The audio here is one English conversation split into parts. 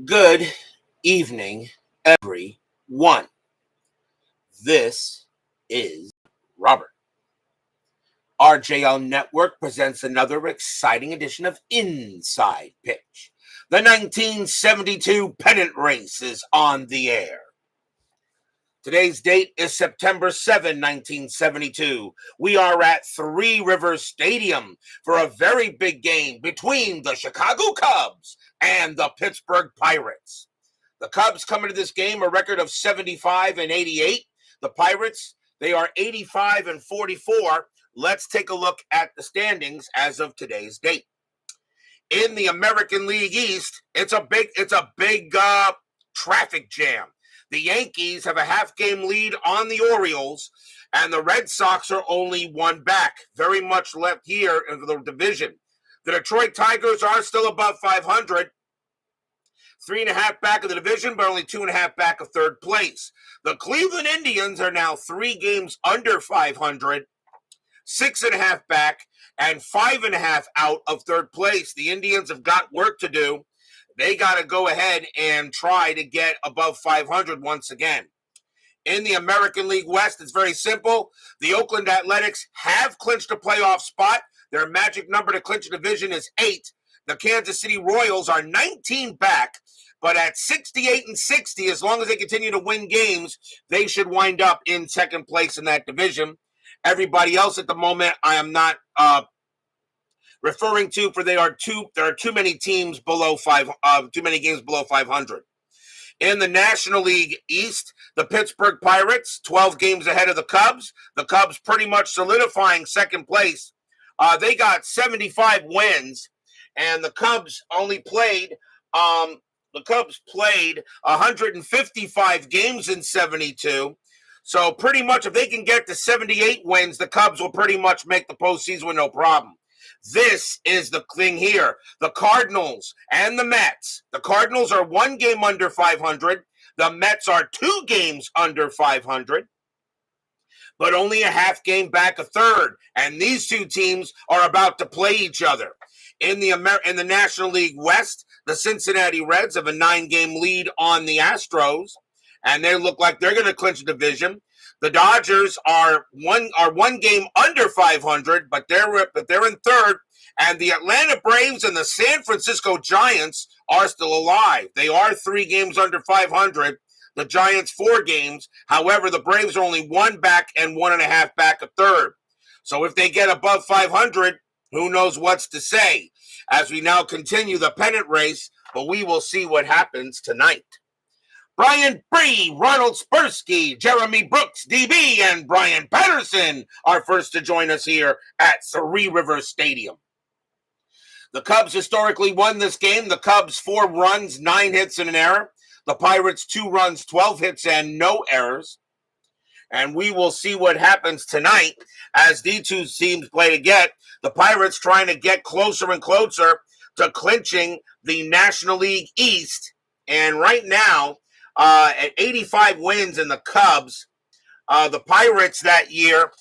Good evening, everyone. This is Robert. RJL Network presents another exciting edition of Inside Pitch. The 1972 Pennant race is on the air. Today's date is September 7, 1972. We are at Three Rivers Stadium for a very big game between the Chicago Cubs and the Pittsburgh Pirates. The Cubs come into this game a record of 75 and 88. The Pirates, they are 85 and 44. Let's take a look at the standings as of today's date. In the American League East, it's a big traffic jam. The Yankees have a half-game lead on the Orioles, and the Red Sox are only one back. Very much left here in the division. The Detroit Tigers are still above 500. 3.5 back of the division, but only 2.5 back of third place. The Cleveland Indians are now 3 games under 500, 6.5 back, and 5.5 out of third place. The Indians have got work to do. They got to go ahead and try to get above 500 once again. In the American League West, it's very simple. The Oakland Athletics have clinched a playoff spot. Their magic number to clinch a division is 8. The Kansas City Royals are 19 back, but at 68 and 60, as long as they continue to win games, they should wind up in second place in that division. Everybody else at the moment, I am not referring to, for there are too many teams below too many games below 500. In the National League East, the Pittsburgh Pirates, 12 games ahead of the Cubs. The Cubs pretty much solidifying second place. They got 75 wins, and the Cubs only played 155 games in 72. So pretty much if they can get to 78 wins, the Cubs will pretty much make the postseason with no problem. This is the thing here. The Cardinals and the Mets. The Cardinals are 1 game under 500. The Mets are 2 games under 500, but only a half game back of third. And these two teams are about to play each other. In the National League West, the Cincinnati Reds have a 9-game lead on the Astros, and they look like they're going to clinch the division. The Dodgers are one game under 500, but they're in third. And the Atlanta Braves and the San Francisco Giants are still alive. They are 3 games under 500. The Giants 4 games. However, the Braves are only 1 back and 1.5 back of third. So if they get above 500, who knows what's to say? As we now continue the pennant race, but we will see what happens tonight. Brian Bree, Ronald Spursky, Jeremy Brooks, DB, and Brian Patterson are first to join us here at Three Rivers Stadium. The Cubs historically won this game. The Cubs 4 runs, 9 hits, and an error. The Pirates 2 runs, 12 hits, and no errors. And we will see what happens tonight as these two teams play to get. The Pirates trying to get closer and closer to clinching the National League East. And right now, at 85 wins in the Cubs, the Pirates that year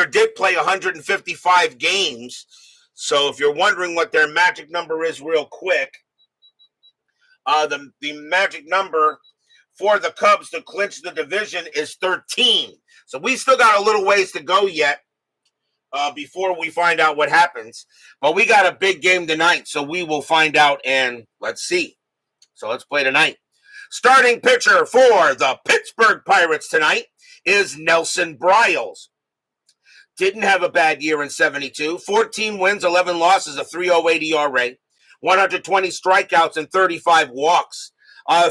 did play 155 games. So if you're wondering what their magic number is real quick, the magic number for the Cubs to clinch the division is 13. So we still got a little ways to go yet before we find out what happens. But we got a big game tonight, so we will find out, and let's see. So let's play tonight. Starting pitcher for the Pittsburgh Pirates tonight is Nelson Briles. Didn't have a bad year in 72. 14 wins, 11 losses, a 3.08 ERA, 120 strikeouts, and 35 walks.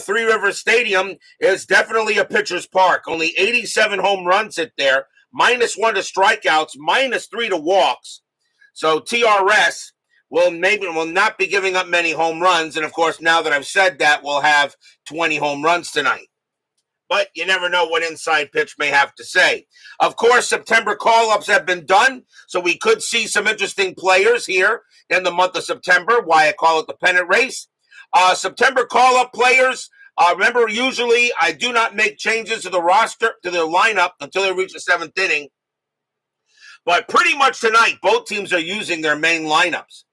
Three Rivers Stadium is definitely a pitcher's park. Only 87 home runs hit there, -1 to strikeouts, -3 to walks. So TRS will not be giving up many home runs. And, of course, now that I've said that, we'll have 20 home runs tonight. But you never know what Inside Pitch may have to say. Of course, September call-ups have been done, so we could see some interesting players here in the month of September, why I call it the pennant race. September call-up players, remember, usually I do not make changes to the roster, to the lineup, until they reach the 7th inning. But pretty much tonight, both teams are using their main lineups.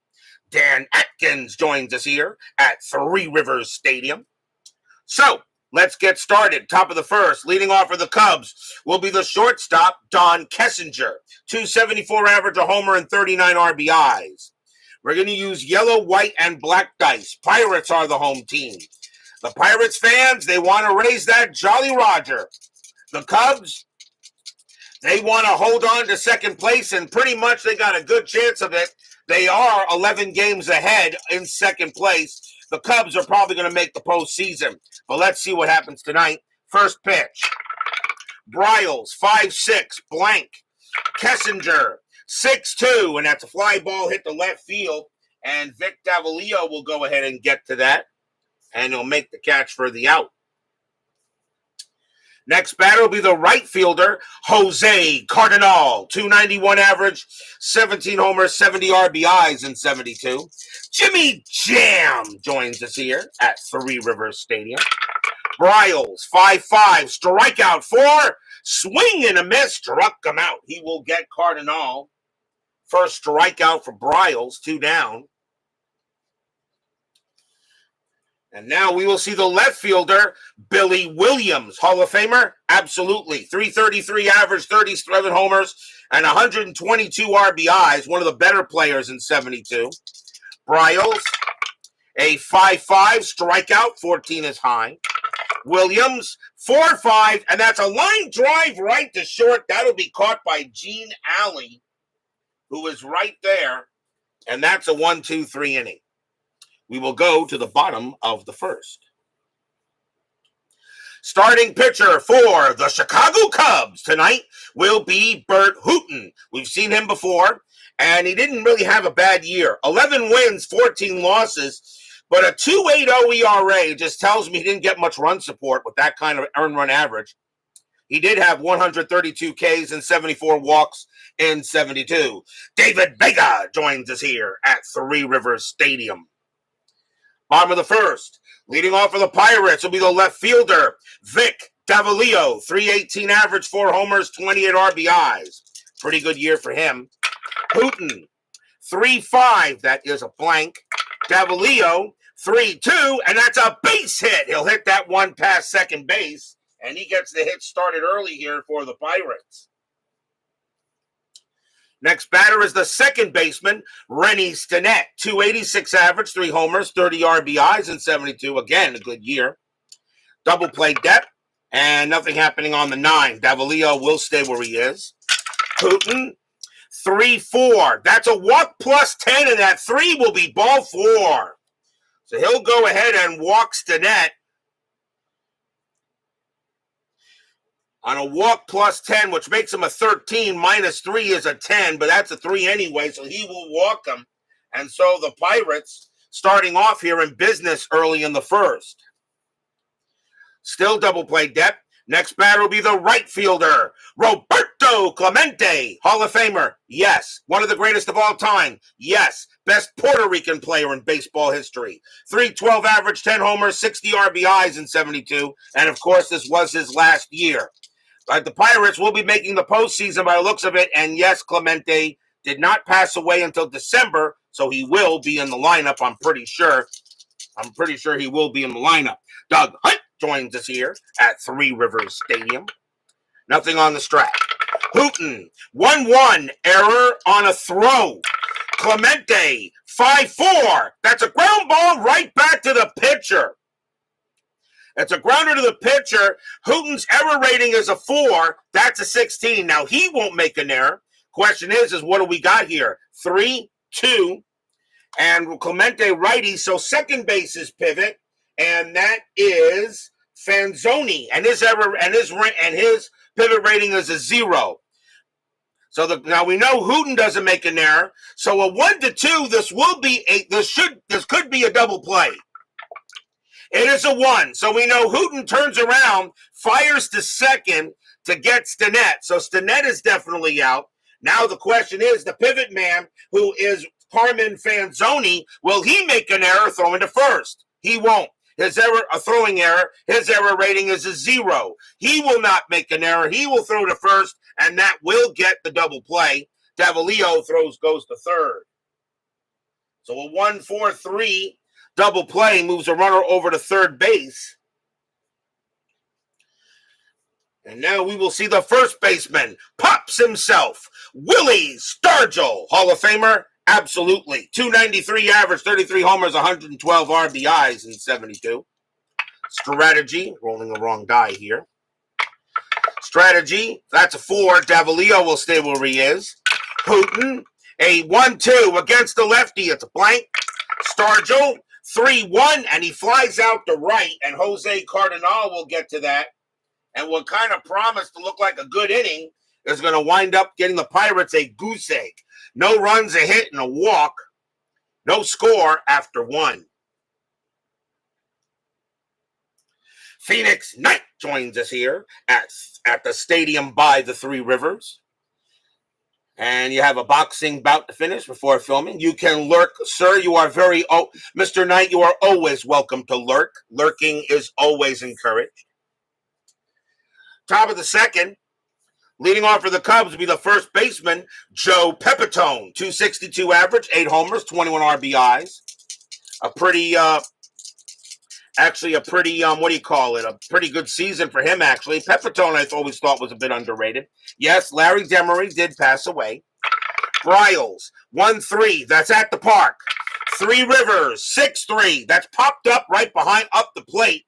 Dan Atkins joins us here at Three Rivers Stadium. So, let's get started. Top of the first, leading off for the Cubs will be the shortstop, Don Kessinger. 274 average, a homer, and 39 RBIs. We're going to use yellow, white, and black dice. Pirates are the home team. The Pirates fans, they want to raise that Jolly Roger. The Cubs, they want to hold on to second place, and pretty much they got a good chance of it. They are 11 games ahead in second place. The Cubs are probably going to make the postseason. But let's see what happens tonight. First pitch. Briles, 5'6", blank. Kessinger, 6'2", and that's a fly ball hit the left field. And Vic Davalillo will go ahead and get to that. And he'll make the catch for the out. Next batter will be the right fielder, Jose Cardinal. 291 average, 17 homers, 70 RBIs in 72. Jimmy Jam joins us here at Three Rivers Stadium. Briles, 5'5", strikeout 4, swing and a miss, struck him out. He will get Cardinal. First strikeout for Briles, 2 down. And now we will see the left fielder, Billy Williams. Hall of Famer? Absolutely. 333 average, 37 homers, and 122 RBIs. One of the better players in 72. Briles, a 5'5", strikeout, 14 is high. Williams, 4'5", and that's a line drive right to short. That'll be caught by Gene Alley, who is right there. And that's a 1-2-3 inning. We will go to the bottom of the first. Starting pitcher for the Chicago Cubs tonight will be Burt Hooton. We've seen him before, and he didn't really have a bad year. 11 wins, 14 losses, but a 2.80 ERA just tells me he didn't get much run support with that kind of earned run average. He did have 132 Ks and 74 walks in 72. David Vega joins us here at Three Rivers Stadium. Bottom of the first, leading off for the Pirates will be the left fielder, Vic Davalillo. 318 average, 4 homers, 28 RBIs. Pretty good year for him. Hooton, 3'5", that is a blank. Davalillo, 3'2", and that's a base hit. He'll hit that one past second base, and he gets the hit started early here for the Pirates. Next batter is the second baseman, Rennie Stinnett. 286 average, 3 homers, 30 RBIs in 72. Again, a good year. Double play depth, and nothing happening on the 9. Davalillo will stay where he is. Hooton, 3-4. That's a walk plus 10, and that 3 will be ball 4. So he'll go ahead and walk Stinnett on a walk plus 10, which makes him a 13. Minus 3 is a 10, but that's a 3 anyway, so he will walk him. And so the Pirates starting off here in business early in the first. Still double play depth. Next batter will be the right fielder, Roberto Clemente. Hall of Famer, yes. One of the greatest of all time, yes. Best Puerto Rican player in baseball history. 312 average, 10 homers, 60 RBIs in 72. And of course, this was his last year. But the Pirates will be making the postseason by the looks of it. And yes, Clemente did not pass away until December, so he will be in the lineup, I'm pretty sure. I'm pretty sure he will be in the lineup. Doug Hunt joins us here at Three Rivers Stadium. Nothing on the strap. Hooton, 1-1, error on a throw. Clemente, 5-4. That's a ground ball right back to the pitcher. It's a grounder to the pitcher. Hooton's error rating is a 4. That's a 16. Now, he won't make an error. Question is what do we got here? 3-2. And Clemente righty, so second base is pivot, and that is Fanzoni. And his error and his pivot rating is a 0. So now we know Hooton doesn't make an error. So a 1-2, this could be a double play. It is a 1. So we know Hooton turns around, fires to second to get Stinnett. So Stinnett is definitely out. Now the question is, the pivot man, who is Carmen Fanzoni, will he make an error throwing to first? He won't. His error, a throwing error, his error rating is a 0. He will not make an error. He will throw to first, and that will get the double play. Davalillo goes to third. So a 1-4-3 double play moves a runner over to third base. And now we will see the first baseman, Pops himself, Willie Stargell, Hall of Famer. Absolutely. 293 average, 33 homers, 112 RBIs in 72. Strategy, rolling the wrong die here. Strategy, that's a 4. Davalillo will stay where he is. Hooton, a 1-2 against the lefty. It's a blank. Stargell, 3-1, and he flies out to right, and Jose Cardinal will get to that. And what kind of promised to look like a good inning is going to wind up getting the Pirates a goose egg. No runs, a hit, and a walk. No score after 1. Phoenix Knight joins us here at the stadium by the Three Rivers. And you have a boxing bout to finish before filming. You can lurk, sir. You are Mr. Knight, you are always welcome to lurk. Lurking is always encouraged. Top of the second, leading off for the Cubs will be the first baseman, Joe Pepitone. 262 average, 8 homers, 21 RBIs. A pretty good season for him, actually. Pepitone, I always thought, was a bit underrated. Yes, Larry Demery did pass away. Briles, 1-3, that's at the park. Three Rivers, 6-3, that's popped up right behind, up the plate.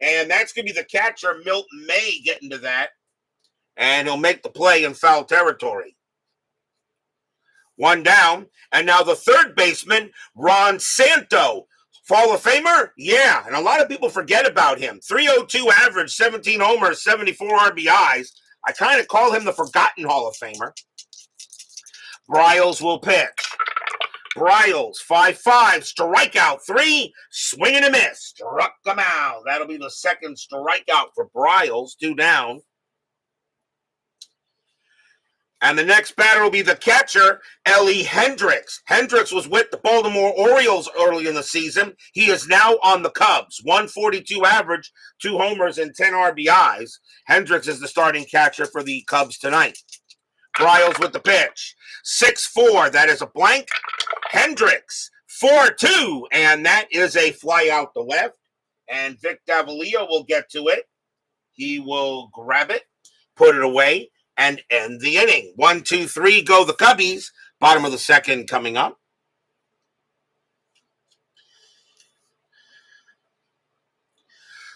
And that's going to be the catcher, Milton May, getting to that. And he'll make the play in foul territory. 1 down. And now the third baseman, Ron Santo. Hall of Famer? Yeah. And a lot of people forget about him. 302 average, 17 homers, 74 RBIs. I kind of call him the forgotten Hall of Famer. Briles will pitch. Briles, 5-5, strikeout 3, swing and a miss. Struck him out. That'll be the second strikeout for Briles, 2 down. And the next batter will be the catcher, Ellie Hendricks. Hendricks was with the Baltimore Orioles early in the season. He is now on the Cubs. 142 average, 2 homers, and 10 RBIs. Hendricks is the starting catcher for the Cubs tonight. Briles with the pitch. 6-4, that is a blank. Hendricks, 4-2, and that is a fly out the left. And Vic Davalillo will get to it. He will grab it, put it away, and end the inning. 1-2-3, go the Cubbies. Bottom of the second coming up.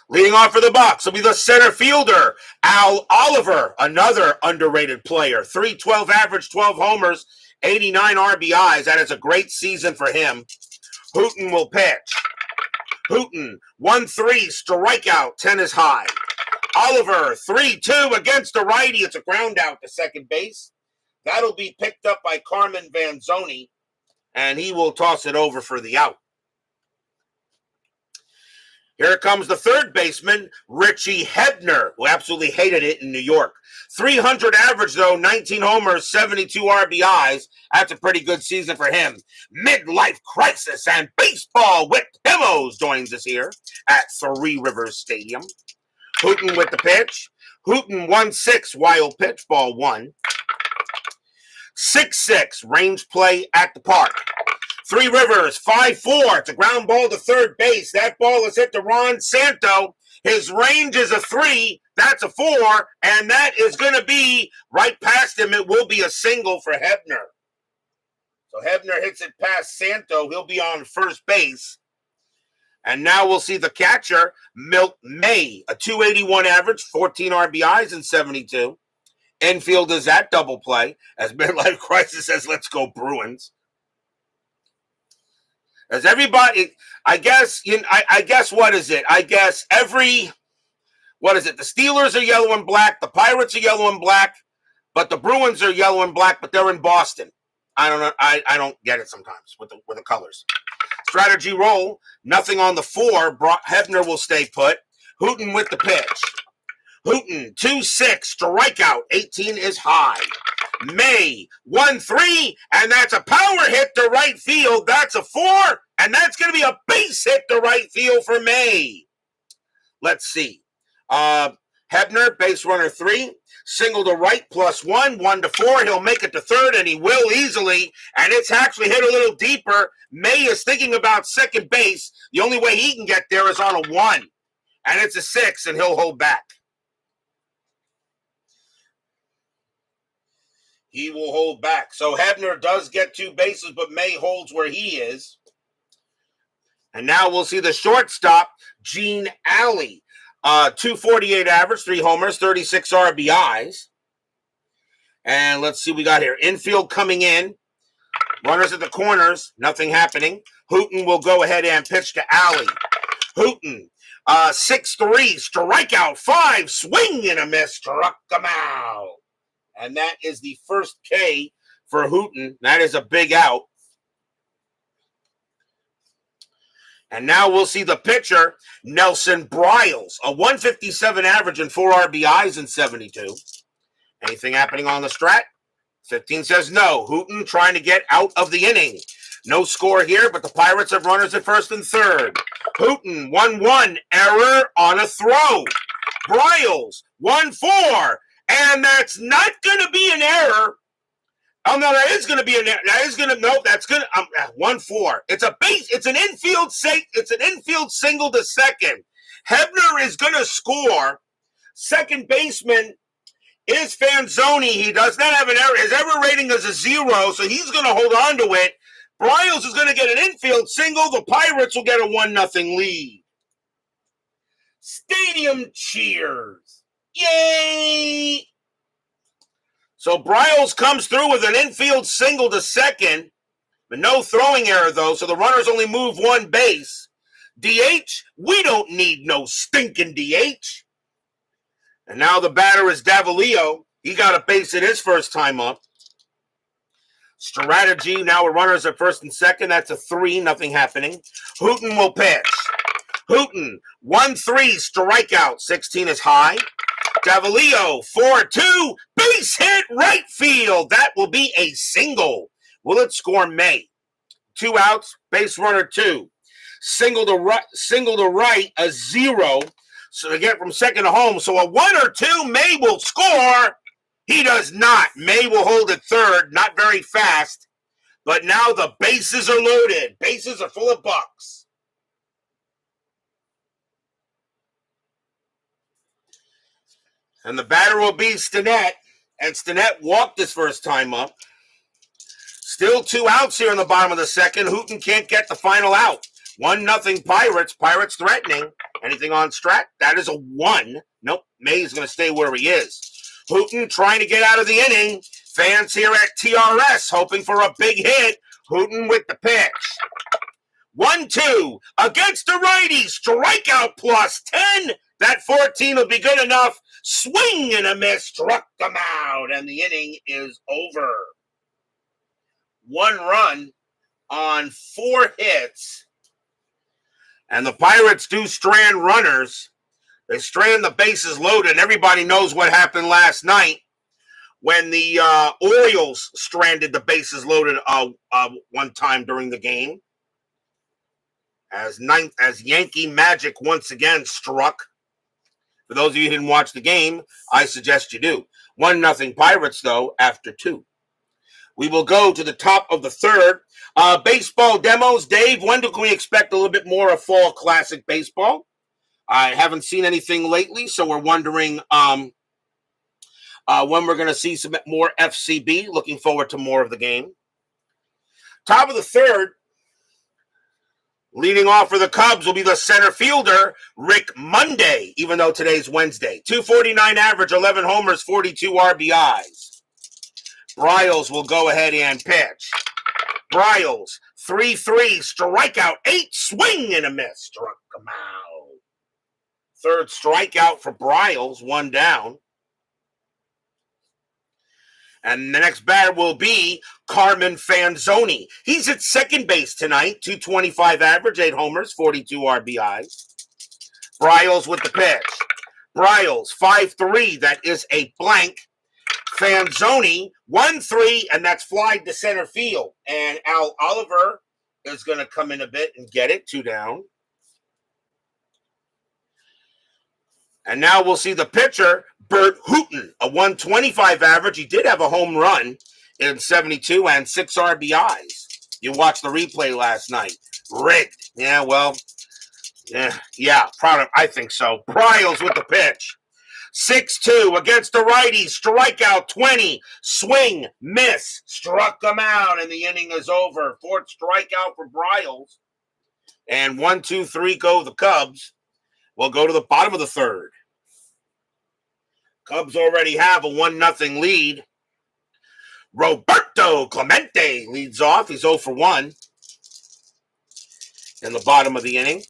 Leading off for the Bucs will be the center fielder, Al Oliver, another underrated player. 312 average, 12 homers, 89 RBIs. That is a great season for him. Hooton will pitch. Hooton, 1-3, strikeout, 10 is high. Oliver, 3-2 against the righty. It's a ground out to second base. That'll be picked up by Carmen Vanzoni, and he will toss it over for the out. Here comes the third baseman, Richie Hebner, who absolutely hated it in New York. 300 average, though, 19 homers, 72 RBIs. That's a pretty good season for him. Midlife crisis and baseball with demos joins us here at Three Rivers Stadium. Hooton with the pitch. Hooton 1-6, wild pitch, ball 1. 6-6, range play at the park. Three Rivers, 5-4. It's a ground ball to third base. That ball is hit to Ron Santo. His range is a 3. That's a 4. And that is going to be right past him. It will be a single for Hebner. So Hebner hits it past Santo. He'll be on first base. And now we'll see the catcher, Milt May. A 281 average, 14 RBIs in 72. Infield is at double play. As Midlife Crisis says, let's go Bruins. As everybody, I guess, what is it? I guess the Steelers are yellow and black, the Pirates are yellow and black, but the Bruins are yellow and black, but they're in Boston. I don't know. I don't get it sometimes with the colors. Strategy roll, nothing on the 4. Hebner will stay put. Hooton with the pitch. Hooton, 2-6, strikeout, 18 is high. May, 1-3, and that's a power hit to right field. That's a 4, and that's going to be a base hit to right field for May. Let's see. Hebner, base runner 3, single to right, +1, 1 to 4. He'll make it to third, and he will easily. And it's actually hit a little deeper. May is thinking about second base. The only way he can get there is on a 1. And it's a 6, and he'll hold back. He will hold back. So Hebner does get 2 bases, but May holds where he is. And now we'll see the shortstop, Gene Alley. 248 average, 3 homers, 36 RBIs. And let's see what we got here. Infield coming in. Runners at the corners. Nothing happening. Hooton will go ahead and pitch to Alley. Hooton, 6-3, strikeout, 5, swing and a miss, struck him out. And that is the first K for Hooton. That is a big out. And now we'll see the pitcher, Nelson Briles, a 157 average and 4 RBIs in 72. Anything happening on the strat? 15 says no. Hooton trying to get out of the inning. No score here, but the Pirates have runners at first and third. Hooton, 1-1, error on a throw. Briles, 1-4, and that's not going to be an error. Oh, no, that is going to be an error. That is going to, no, that's going to, 1-4. It's a base, it's an infield single to second. Hebner is going to score. Second baseman is Fanzoni. He does not have an error. His error rating is a 0, so he's going to hold on to it. Briles is going to get an infield single. The Pirates will get a 1-0 lead. Stadium cheers. Yay! So Briles comes through with an infield single to second, but no throwing error, though, so the runners only move 1 base. DH, we don't need no stinking DH. And now the batter is Davalillo. He got a base at his first time up. Strategy, now with runners at first and second. That's a 3, nothing happening. Hooton will pitch. Hooton, 1-3, strikeout, 16 is high. Davalillo, 4-2, base hit right field. That will be a single. Will it score May? 2 outs, base runner 2. Single to right, a 0. So to get from second to home. So a 1 or 2, May will score. He does not. May will hold at third, not very fast. But now the bases are loaded. Bases are full of bucks. And the batter will be Stinnett. And Stinnett walked his first time up. Still 2 outs here in the bottom of the second. Hooton can't get the final out. 1-0 Pirates. Pirates threatening. Anything on strat? That is a 1. Nope. May's going to stay where he is. Hooton trying to get out of the inning. Fans here at TRS hoping for a big hit. Hooton with the pitch. 1-2 against the righty. Strikeout +10. That 14 will be good enough. Swing and a miss. Struck them out. And the inning is over. 1 run on 4 hits. And the Pirates do strand runners. They strand the bases loaded. And everybody knows what happened last night when the Orioles stranded the bases loaded one time during the game. As Yankee Magic once again struck. For those of you who didn't watch the game, I suggest you do. 1-0 Pirates, though, after 2. We will go to the top of the third. Baseball demos. Dave, when can we expect a little bit more of fall classic baseball? I haven't seen anything lately, so we're wondering when we're going to see some more FCB. Looking forward to more of the game. Top of the third. Leading off for the Cubs will be the center fielder, Rick Monday, even though today's Wednesday. 249 average, 11 homers, 42 RBIs. Briles will go ahead and pitch. Briles, 3-3, strikeout, 8, swing and a miss. Struck him out. Third strikeout for Briles, 1 down. And the next batter will be Carmen Fanzoni. He's at second base tonight. 225 average, 8 homers, 42 RBIs. Briles with the pitch. Briles, 5-3. That is a blank. Fanzoni, 1-3, and that's flied to center field. And Al Oliver is going to come in a bit and get it. 2 down. And now we'll see the pitcher, Burt Hooton, a 125 average. He did have a home run in 72 and 6 RBIs. You watched the replay last night. Rigged. Yeah, well, yeah, proud of, I think so. Briles with the pitch. 6-2 against the righty. Strikeout 20. Swing, miss. Struck him out, and the inning is over. 4th strikeout for Briles. And 1-2-3 go the Cubs. We'll go to the bottom of the 3rd. Cubs already have a 1-0 lead. Roberto Clemente leads off. He's 0 for 1 in the bottom of the inning.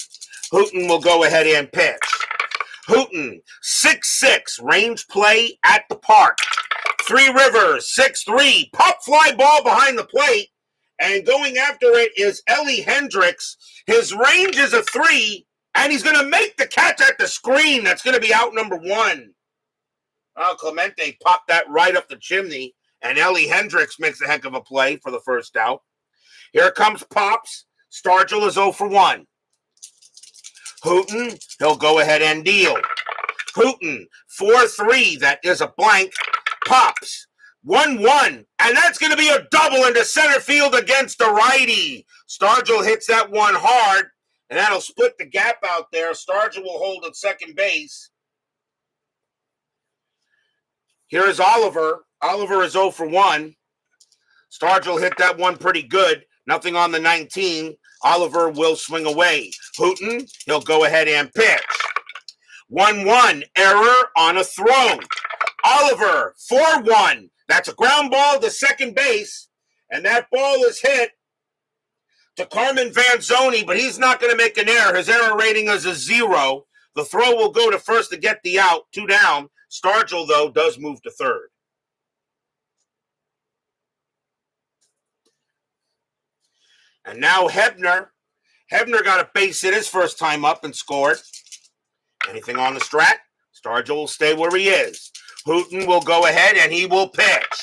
Hooton will go ahead and pitch. Hooton, 6-6, range play at the park. Three Rivers, 6-3, pop fly ball behind the plate. And going after it is Ellie Hendricks. His range is a 3, and he's going to make the catch at the screen. That's going to be out number 1. Oh, Clemente popped that right up the chimney, and Ellie Hendricks makes a heck of a play for the first out. Here comes Pops. Stargell is 0 for 1. Hooton, he'll go ahead and deal. Hooton, 4-3, that is a blank. Pops, 1-1, and that's going to be a double into center field against the righty. Stargell hits that one hard, and that'll split the gap out there. Stargell will hold at second base. Here is Oliver. Oliver is 0 for 1. Stargell hit that one pretty good. Nothing on the 19. Oliver will swing away. Hooton, he'll go ahead and pitch. 1-1, error on a throw. Oliver, 4-1. That's a ground ball to second base, and that ball is hit to Carmen Vanzoni, but he's not going to make an error. His error rating is a 0. The throw will go to first to get the out, 2 down. Stargell, though, does move to third. And now Hebner. Hebner got a base hit his first time up and scored. Anything on the strat? Stargell will stay where he is. Hooton will go ahead and he will pitch.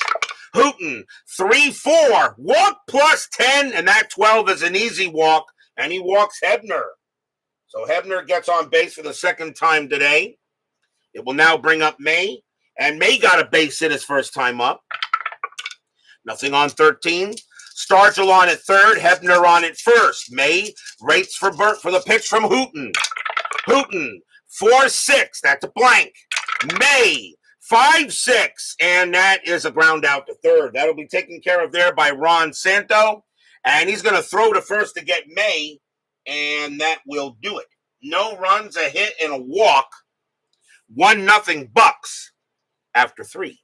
Hooton, 3-4, walk plus 10, and that 12 is an easy walk, and he walks Hebner. So Hebner gets on base for the second time today. It will now bring up May, and May got a base hit his first time up. Nothing on 13. Stargell on at third, Hebner on at first. May waits for Burt for the pitch from Hooton. Hooton, 4-6, that's a blank. May, 5-6, and that is a ground out to third. That'll be taken care of there by Ron Santo, and he's going to throw to first to get May, and that will do it. No runs, a hit, and a walk. 1-0 Bucks after 3.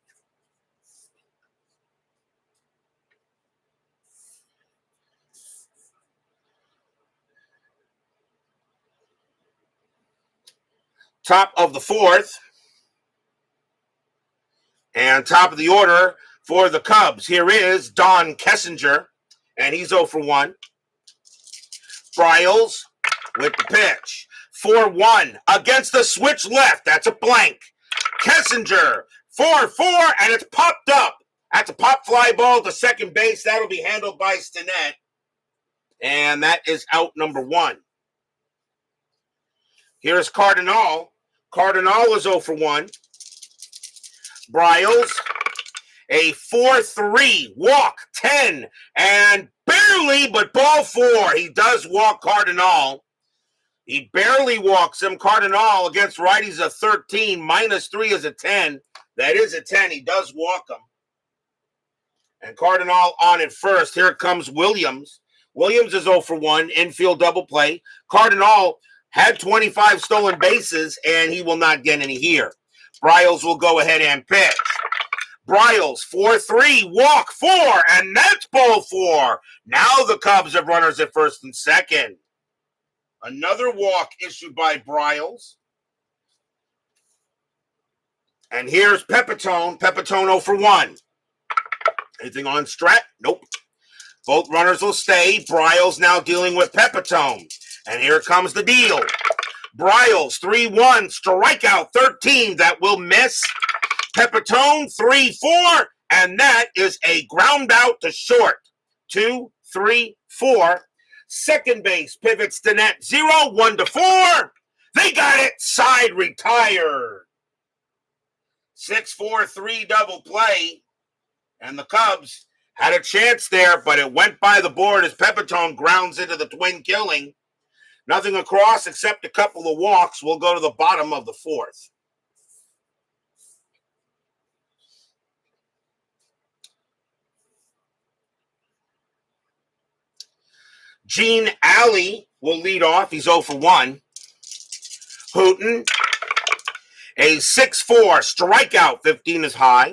Top of the 4th. And top of the order for the Cubs. Here is Don Kessinger, and he's 0 for 1. Briles with the pitch. 4-1 against the switch left. That's a blank. Kessinger, 4-4, and it's popped up. That's a pop fly ball to second base. That'll be handled by Stinnett. And that is out number 1. Here's Cardinal. Cardinal is 0 for 1. Briles, a 4-3, walk 10, and barely, but ball 4. He does walk Cardinal. He barely walks him. Cardinal against righties a 13, -3 is a 10. That is a 10. He does walk him. And Cardinal on at first. Here comes Williams. Williams is 0 for 1, infield double play. Cardinal had 25 stolen bases, and he will not get any here. Briles will go ahead and pitch. Briles, 4-3, walk 4, and that's ball 4. Now the Cubs have runners at first and second. Another walk issued by Briles. And here's Pepitone. Pepitone 0 for 1. Anything on strat? Nope. Both runners will stay. Briles now dealing with Pepitone. And here comes the deal. Briles, 3-1, strikeout 13, that will miss. Pepitone, 3-4, and that is a ground out to short. 2-3-4. Second base pivots to net 0, 1-4. They got it. Side retired. 6-4-3 double play. And the Cubs had a chance there, but it went by the board as Pepitone grounds into the twin killing. Nothing across except a couple of walks. We'll go to the bottom of the fourth. Gene Alley will lead off. He's 0 for 1. Hooton, a 6-4 strikeout. 15 is high.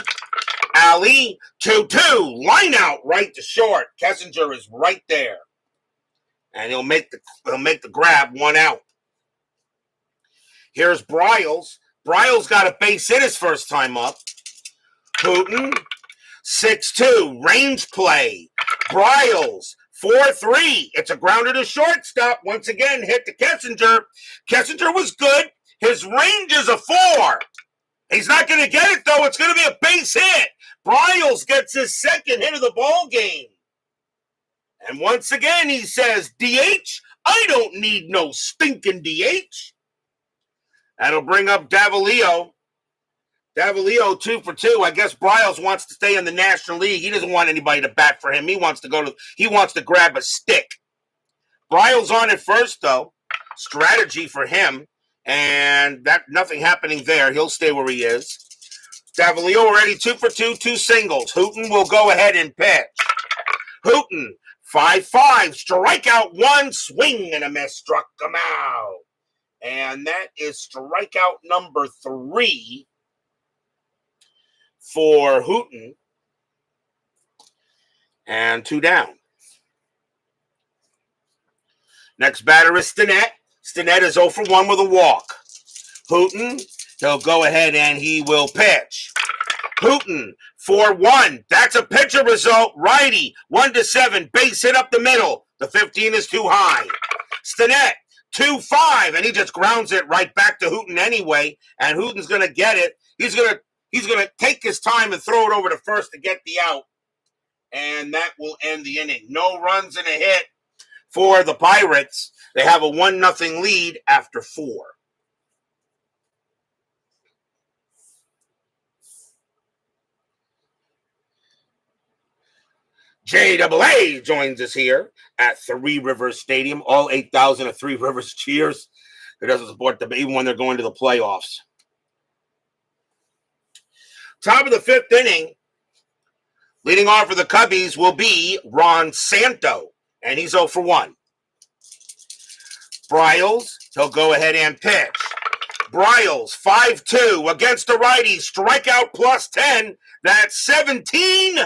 Alley, 2-2. Line out right to short. Kessinger is right there. And he'll make the grab, 1 out. Here's Briles. Briles got a base hit his first time up. Hooton, 6-2. Range play. Briles, 4-3. It's a grounder to shortstop. Once again, hit to Kessinger. Kessinger was good. His range is a 4. He's not going to get it, though. It's going to be a base hit. Briles gets his second hit of the ball game. And once again, he says, DH? I don't need no stinking DH. That'll bring up Davalillo. Davalillo 2 for 2. I guess Briles wants to stay in the National League. He doesn't want anybody to bat for him. He wants to grab a stick. Briles on it first, though. Strategy for him. And that nothing happening there. He'll stay where he is. Davalillo already 2 for 2, 2 singles. Hooton will go ahead and pitch. Hooton, 5-5, strikeout 1, swing and a miss, struck him out. And that is strikeout number 3 for Hooton. And 2 down. Next batter is Stinnett. Stinnett is 0 for 1 with a walk. Hooton, he'll go ahead and he will pitch. Hooton, 4-1. That's a pitcher result. Righty, 1-7. Base hit up the middle. The 15 is too high. Stinnett, 2-5, and he just grounds it right back to Hooton anyway. And Hooton's going to get it. He's going to take his time and throw it over to first to get the out. And that will end the inning. No runs and a hit for the Pirates. They have a 1-0 lead after 4. JAA joins us here at Three Rivers Stadium. All 8,000 of Three Rivers cheers. Who doesn't support them even when they're going to the playoffs. Top of the 5th inning. Leading off for the Cubbies will be Ron Santo. And he's 0 for 1. Briles, he'll go ahead and pitch. Briles, 5-2 against the righty. Strikeout plus 10. That's 17.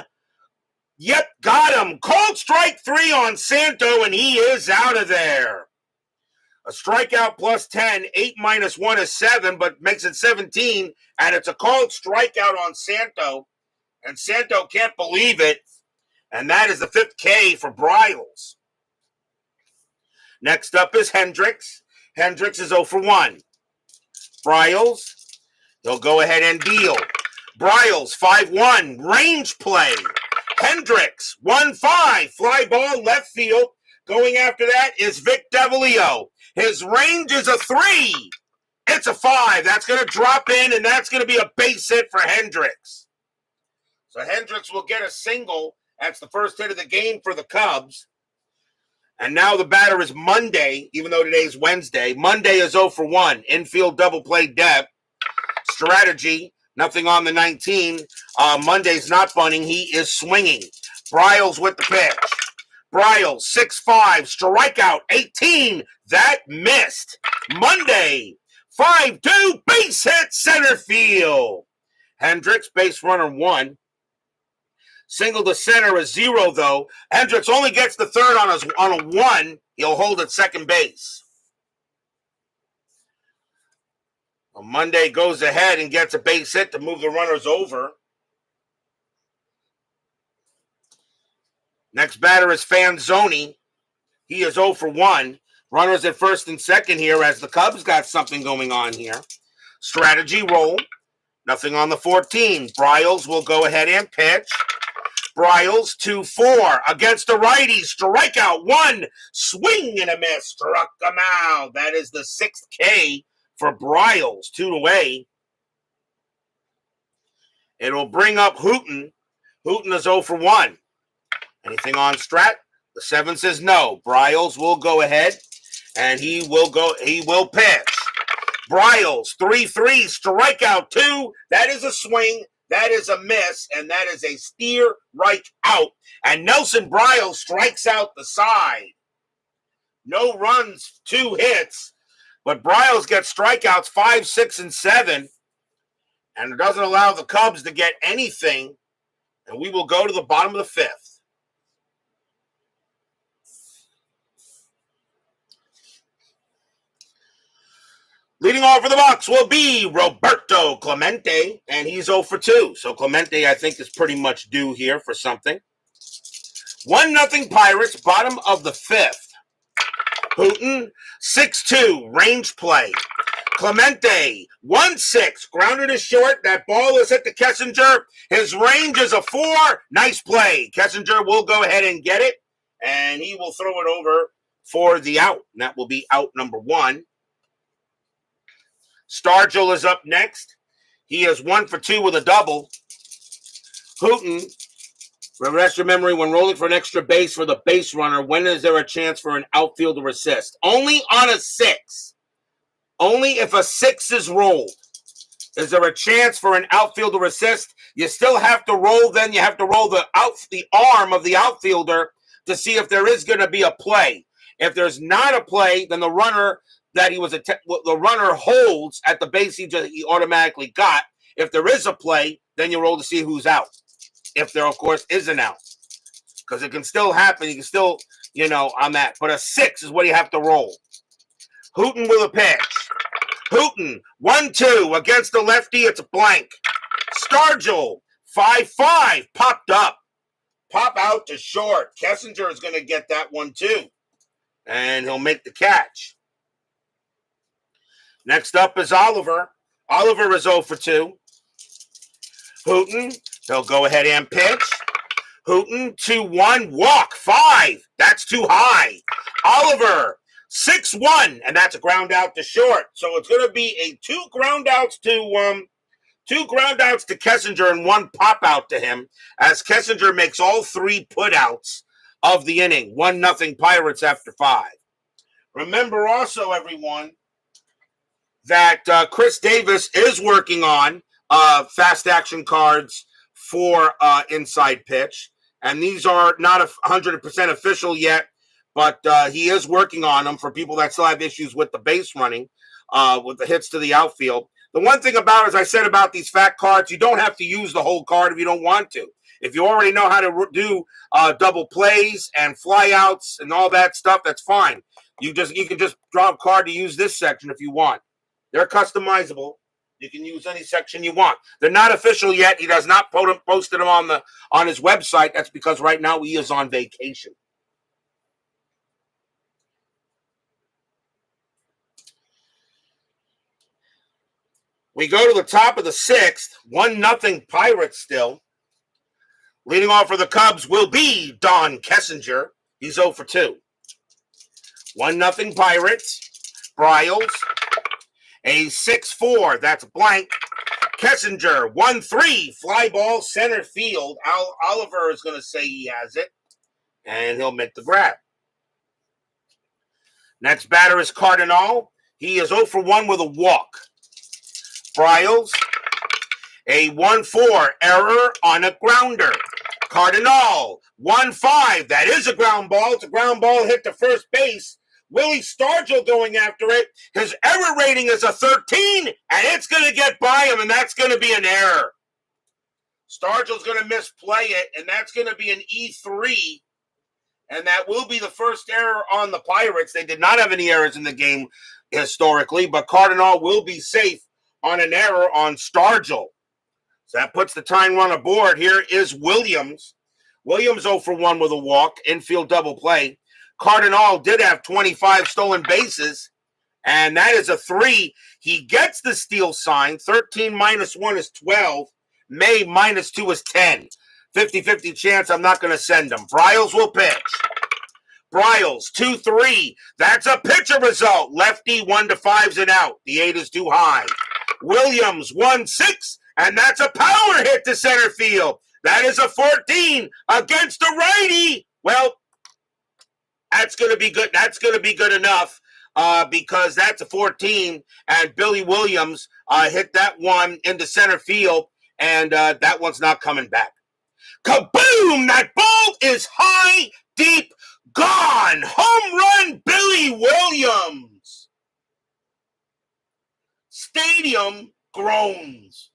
Yep, got him. Called strike 3 on Santo, and he is out of there. A strikeout plus 10, 8 minus 1 is 7, but makes it 17, and it's a called strikeout on Santo, and Santo can't believe it, and that is the 5th K for Briles. Next up is Hendricks. Hendricks is 0 for 1. Briles, he'll go ahead and deal. Briles, 5-1, range play. Hendricks, 1-5, fly ball left field. Going after that is Vic Davalillo. His range is a 3. It's a 5. That's going to drop in, and that's going to be a base hit for Hendricks. So Hendricks will get a single. That's the first hit of the game for the Cubs. And now the batter is Monday, even though today's Wednesday. Monday is 0 for 1. Infield double play depth. Strategy. Nothing on the 19. Monday's not bunting. He is swinging. Briles with the pitch. Briles, 6-5. Strikeout, 18. That missed. Monday, 5-2. Base hit center field. Hendricks, base runner 1. Single to center is 0, though. Hendricks only gets the third on a 1. He'll hold at second base. Well, Monday goes ahead and gets a base hit to move the runners over. Next batter is Fanzoni. He is 0 for 1. Runners at first and second here as the Cubs got something going on here. Strategy roll. Nothing on the 14. Briles will go ahead and pitch. Briles 2-4 against the righty. Strikeout 1. Swing and a miss. Struck him out. That is the 6th K for Briles. 2 away. It'll bring up Hooton. Hooton is 0 for 1. Anything on Strat? The 7 says no. Briles will go ahead and he will pitch. Briles 3-3. Strikeout 2. That is a swing. That is a miss, and that is a steer right out. And Nelson Briles strikes out the side. No runs, 2 hits, but Briles gets strikeouts 5, 6, and 7, and it doesn't allow the Cubs to get anything, and we will go to the bottom of the 5th. Leading off for the Bucs will be Roberto Clemente, and he's 0 for 2. So Clemente, I think, is pretty much due here for something. 1-0 Pirates, bottom of the 5th. Hooton, 6-2, range play. Clemente, 1-6, grounded to short. That ball is hit to Kessinger. His range is a 4. Nice play. Kessinger will go ahead and get it, and he will throw it over for the out. And that will be out number 1. Stargell is up next. He is 1 for 2 with a double. Hooton, refresh your memory, when rolling for an extra base for the base runner, when is there a chance for an outfielder assist? Only on a 6. Only if a 6 is rolled. Is there a chance for an outfielder assist? You still have to roll, then you have to roll the arm of the outfielder to see if there is going to be a play. If there's not a play, then the runner the runner holds at the base he automatically got. If there is a play, then you roll to see who's out. If there, of course, is an out. Because it can still happen. You can still, on that. But a 6 is what you have to roll. Hooton with a pitch. Hooton, 1-2 against the lefty. It's a blank. Stargell, 5-5, popped up. Pop out to short. Kessinger is going to get that one, too. And he'll make the catch. Next up is Oliver. Oliver is 0 for 2. Hooton, he'll go ahead and pitch. Hooton, 2-1, walk, 5. That's too high. Oliver, 6-1, and that's a ground out to short. So it's going to be a 2 ground outs to Kessinger and 1 pop out to him, as Kessinger makes all 3 putouts of the inning. 1-0 Pirates after 5. Remember also, everyone, that Chris Davis is working on fast action cards for inside pitch. And these are not 100% official yet, but he is working on them for people that still have issues with the base running, with the hits to the outfield. The one thing about, as I said about these fat cards, you don't have to use the whole card if you don't want to. If you already know how to do double plays and flyouts and all that stuff, that's fine. You can just draw a card to use this section if you want. They're customizable. You can use any section you want. They're not official yet. He does not posted them on his website. That's because right now he is on vacation. We go to the top of the 6th. 1-0 Pirates still. Leading off for the Cubs will be Don Kessinger. He's 0 for 2. 1-0 Pirates. Briles. A 6-4, that's blank. Kessinger, 1-3, fly ball center field. Oliver is going to say he has it, and he'll make the grab. Next batter is Cardinal. He is 0 for 1 with a walk. Briles, a 1-4, error on a grounder. Cardinal, 1-5, that is a ground ball. It's a ground ball hit to first base. Willie Stargell going after it. His error rating is a 13, and it's going to get by him, and that's going to be an error. Stargell's going to misplay it, and that's going to be an E3, and that will be the first error on the Pirates. They did not have any errors in the game historically, but Cardinal will be safe on an error on Stargell. So that puts the tying run aboard. Here is Williams. Williams 0 for 1 with a walk, infield double play. Cardinal did have 25 stolen bases, and that is a 3. He gets the steal sign. 13 minus 1 is 12. May minus 2 is 10. 50-50 chance I'm not going to send him. Briles will pitch. Briles, 2-3. That's a pitcher result. Lefty, 1-5's and out. The 8 is too high. Williams, 1-6. And that's a power hit to center field. That is a 14 against the righty. Well, that's going to be good. That's going to be good enough because that's a 14. And Billy Williams hit that one into center field. And that one's not coming back. Kaboom! That ball is high, deep, gone. Home run, Billy Williams. Stadium groans.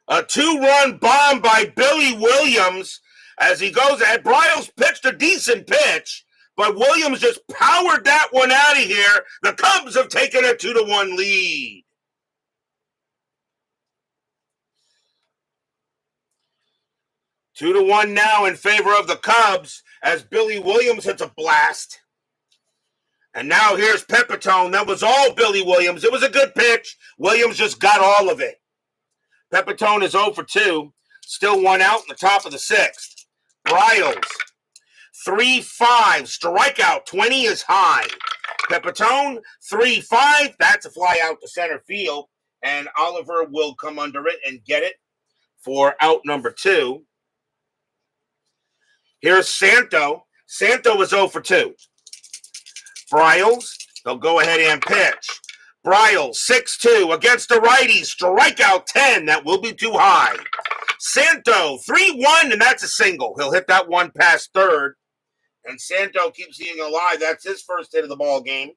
A 2-run bomb by Billy Williams as he goes ahead. Briles pitched a decent pitch, but Williams just powered that one out of here. The Cubs have taken a 2-1 lead. Two to one now in favor of the Cubs as Billy Williams hits a blast. And now here's Pepitone. That was all Billy Williams. It was a good pitch. Williams just got all of it. Pepitone is 0 for 2. Still one out in the top of the 6th. Briles, 3-5. Strikeout, 20 is high. Pepitone, 3-5. That's a fly out to center field. And Oliver will come under it and get it for out number 2. Here's Santo. Santo is 0 for 2. Briles, they'll go ahead and pitch. Briles, 6-2 against the righty. Strikeout 10. That will be too high. Santo, 3-1, and that's a single. He'll hit that one past third. And Santo keeps being alive. That's his first hit of the ball game.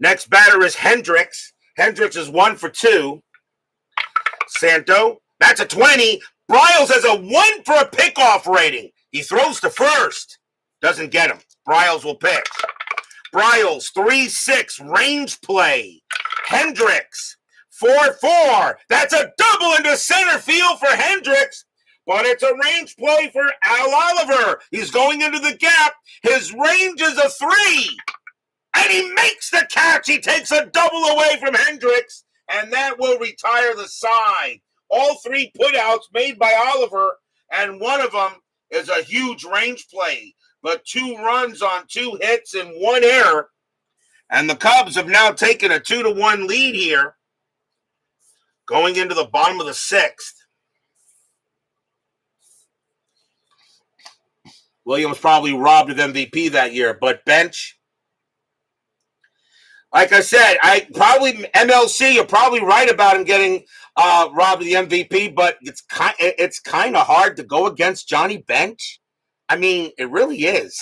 Next batter is Hendricks. Hendricks is 1 for 2. Santo, that's a 20. Briles has a 1 for a pickoff rating. He throws to first. Doesn't get him. Briles will pitch. Briles, 3-6, range play. Hendricks, 4-4. That's a double into center field for Hendricks, but it's a range play for Al Oliver. He's going into the gap. His range is a 3, and he makes the catch. He takes a double away from Hendricks, and that will retire the side. All 3 putouts made by Oliver, and one of them is a huge range play. But 2 runs on 2 hits and 1 error. And the Cubs have now taken a 2-1 lead here, going into the bottom of the 6th. Williams probably robbed of MVP that year, but bench. Like I said, MLC, you're probably right about him getting robbed of the MVP, but it's kind of hard to go against Johnny Bench. I mean, it really is.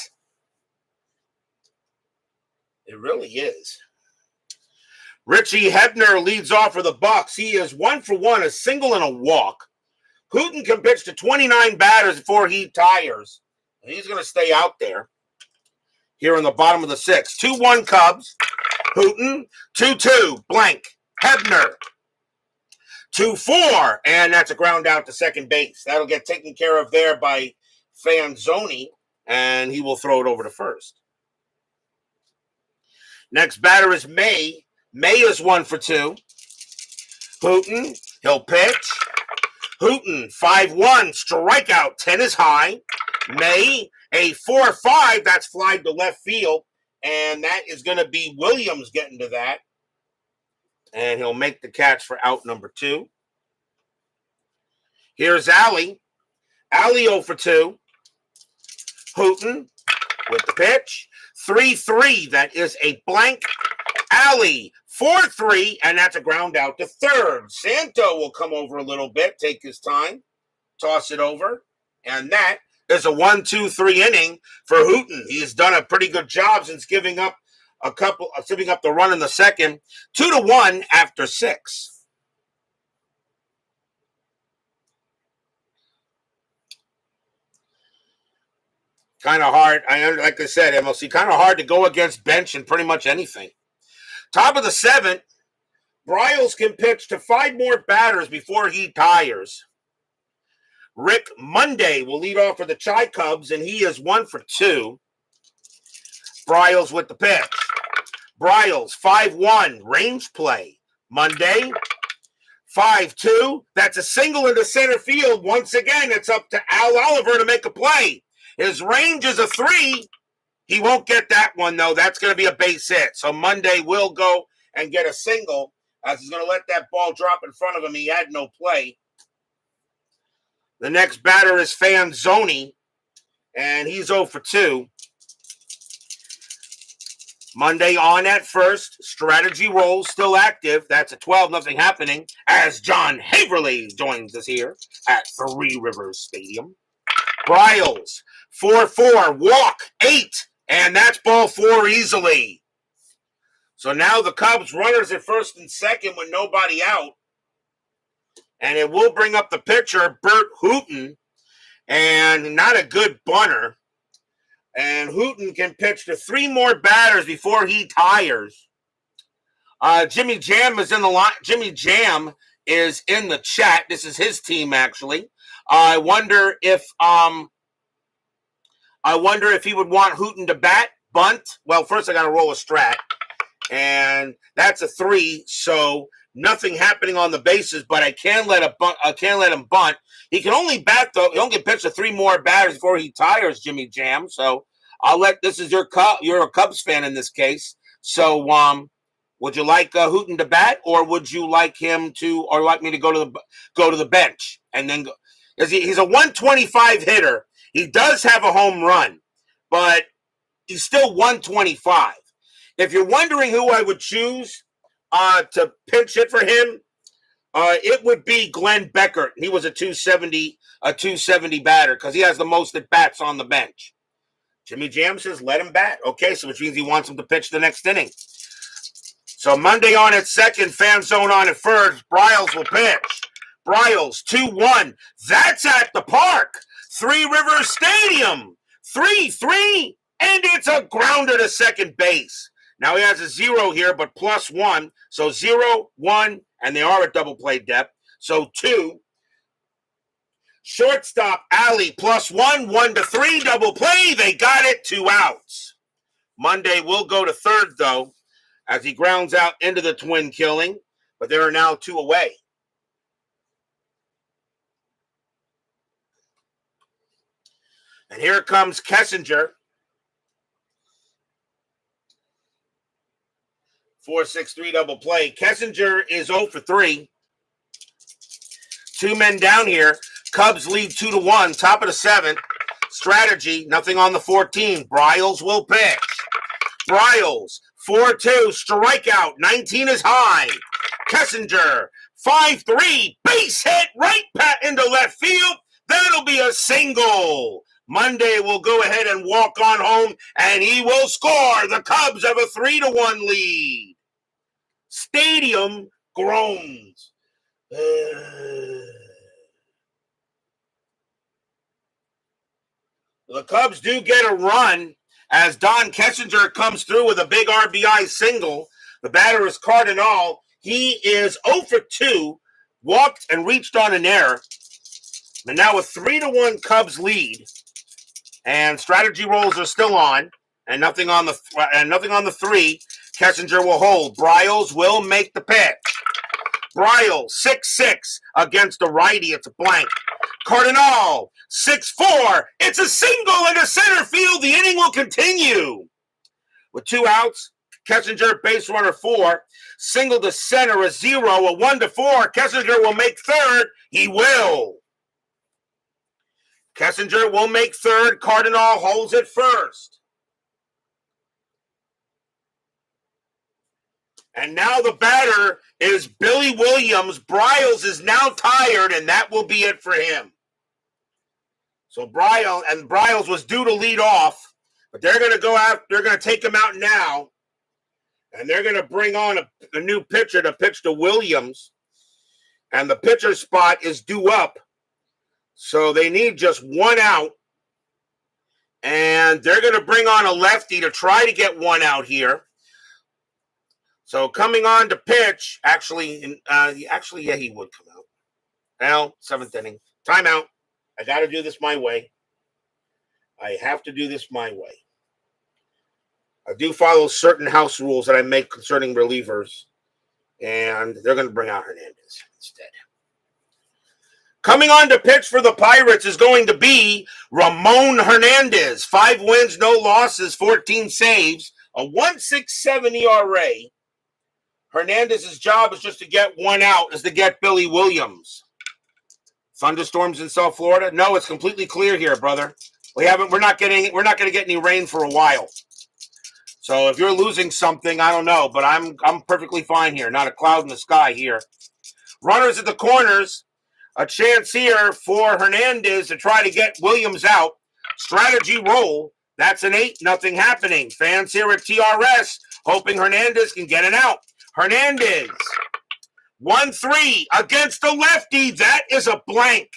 It really is. Richie Hebner leads off for the Bucks. He is 1 for 1, a single and a walk. Hooton can pitch to 29 batters before he tires. And he's going to stay out there. Here in the bottom of the 6th. 2-1 Cubs. Hooton, 2-2, blank. Hebner, 2-4, and that's a ground out to second base. That'll get taken care of there by Fanzoni, and he will throw it over to first. Next batter is May. May is 1 for 2. Hooton, he'll pitch. Hooton, 5-1, strikeout, 10 is high. May, a 4-5, that's flied to left field. And that is going to be Williams getting to that. And he'll make the catch for out number 2. Here's Alley. Alley 0 for 2. Hooton with the pitch. 3-3. That is a blank. Alley 4-3. And that's a ground out to third. Santo will come over a little bit. Take his time. Toss it over. And that is a 1-2-3 inning for Hooton. He has done a pretty good job since giving up the run in the second. 2-1 after 6. Kind of hard. Like I said, MLC, kind of hard to go against bench in pretty much anything. Top of the 7th, Briles can pitch to 5 more batters before he tires. Rick Monday will lead off for the Chi Cubs, and he is 1 for 2. Briles with the pitch. Briles, 5-1, range play. Monday, 5-2. That's a single into center field. Once again, it's up to Al Oliver to make a play. His range is a 3. He won't get that one, though. That's going to be a base hit. So Monday will go and get a single, as he's going to let that ball drop in front of him. He had no play. The next batter is Fanzoni, and he's 0 for 2. Monday on at first. Strategy roll still active. That's a 12-0 happening as John Haverly joins us here at Three Rivers Stadium. Briles, 4-4, walk, 8, and that's ball 4 easily. So now the Cubs runners at first and second with nobody out. And it will bring up the pitcher, Burt Hooton, and not a good bunter. And Hooton can pitch to 3 more batters before he tires. Jimmy Jam is in the line. Jimmy Jam is in the chat. This is his team, actually. I wonder if he would want Hooton to bat, bunt. Well, first I got to roll a strat, and that's a 3. So nothing happening on the bases, but I can't let him bunt. He can only bat though. He only can pitch to 3 more batters before he tires, Jimmy Jam. So this is you're a Cubs fan in this case. So would you like Hooton to bat, or would you like him to, or like me to go to the bench and then go? He's a 125 hitter. He does have a home run, but he's still 125. If you're wondering who I would choose to pinch hit for him, it would be Glenn Beckert. He was a 270 batter because he has the most at bats on the bench. Jimmy Jam says let him bat. Okay, so which means he wants him to pitch the next inning. So Monday on at second, Fan Zone on at first. Briles will pitch. Briles 2-1. That's at the park. Three Rivers Stadium. 3-3, and it's a grounder to second base. Now he has a 0 here, but +1. So 0, 1, and they are at double play depth. So 2. Shortstop Alley +1, 1-3, double play. They got it, 2 outs. Monday will go to third, though, as he grounds out into the twin killing, but there are now 2 away. And here comes Kessinger. 4-6-3 double play. Kessinger is 0 for 3. 2 men down here. Cubs lead 2-1. Top of the 7th. Strategy, nothing on the 14. Briles will pitch. Briles, 4-2. Strikeout. 19 is high. Kessinger, 5-3. Base hit right into left field. That'll be a single. Monday will go ahead and walk on home, and he will score. The Cubs have a 3-1 lead. Stadium groans. The Cubs do get a run as Don Kessinger comes through with a big RBI single. The batter is Cardinal. He is 0 for 2, walked and reached on an error. And now a 3-1 Cubs lead. And strategy rolls are still on, and nothing on the 3. Kessinger will hold. Briles will make the pitch. Briles 6-6 against a righty. It's a blank. Cardinal 6-4. It's a single into center field. The inning will continue with 2 outs. Kessinger base runner 4. Single to center, a 0, a 1-4. Kessinger will make third. He will. Kessinger will make third. Cardinal holds it first. And now the batter is Billy Williams. Briles is now tired, and that will be it for him. So Briles was due to lead off, but they're going to go out. They're going to take him out now, and they're going to bring on a new pitcher to pitch to Williams. And the pitcher spot is due up. So they need just 1 out, and they're going to bring on a lefty to try to get 1 out here. So coming on to pitch, he would come out. Well, 7th inning. Timeout. I got to do this my way. I have to do this my way. I do follow certain house rules that I make concerning relievers, And they're going to bring out Hernandez instead. Coming on to pitch for the Pirates is going to be Ramon Hernandez. 5 wins, no losses, 14 saves, a 1.67 ERA. Hernandez's job is just to get one out, is to get Billy Williams. Thunderstorms in South Florida? No, it's completely clear here, brother. We're not going to get any rain for a while. So if you're losing something, I don't know, but I'm perfectly fine here. Not a cloud in the sky here. Runners at the corners. A chance here for Hernandez to try to get Williams out. Strategy roll. That's an 8, nothing happening. Fans here at TRS hoping Hernandez can get it out. Hernandez. 1-3 against the lefty. That is a blank.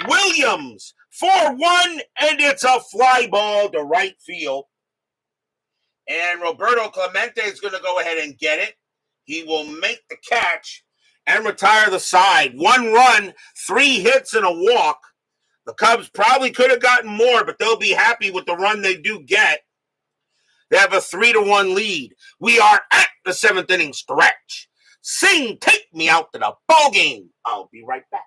Williams. 4-1, and it's a fly ball to right field. And Roberto Clemente is going to go ahead and get it. He will make the catch and retire the side. 1 run, 3 hits, and a walk. The Cubs probably could have gotten more, but they'll be happy with the run they do get. They have a 3-1 lead. We are at the 7th inning stretch. Sing, take me out to the ball game. I'll be right back.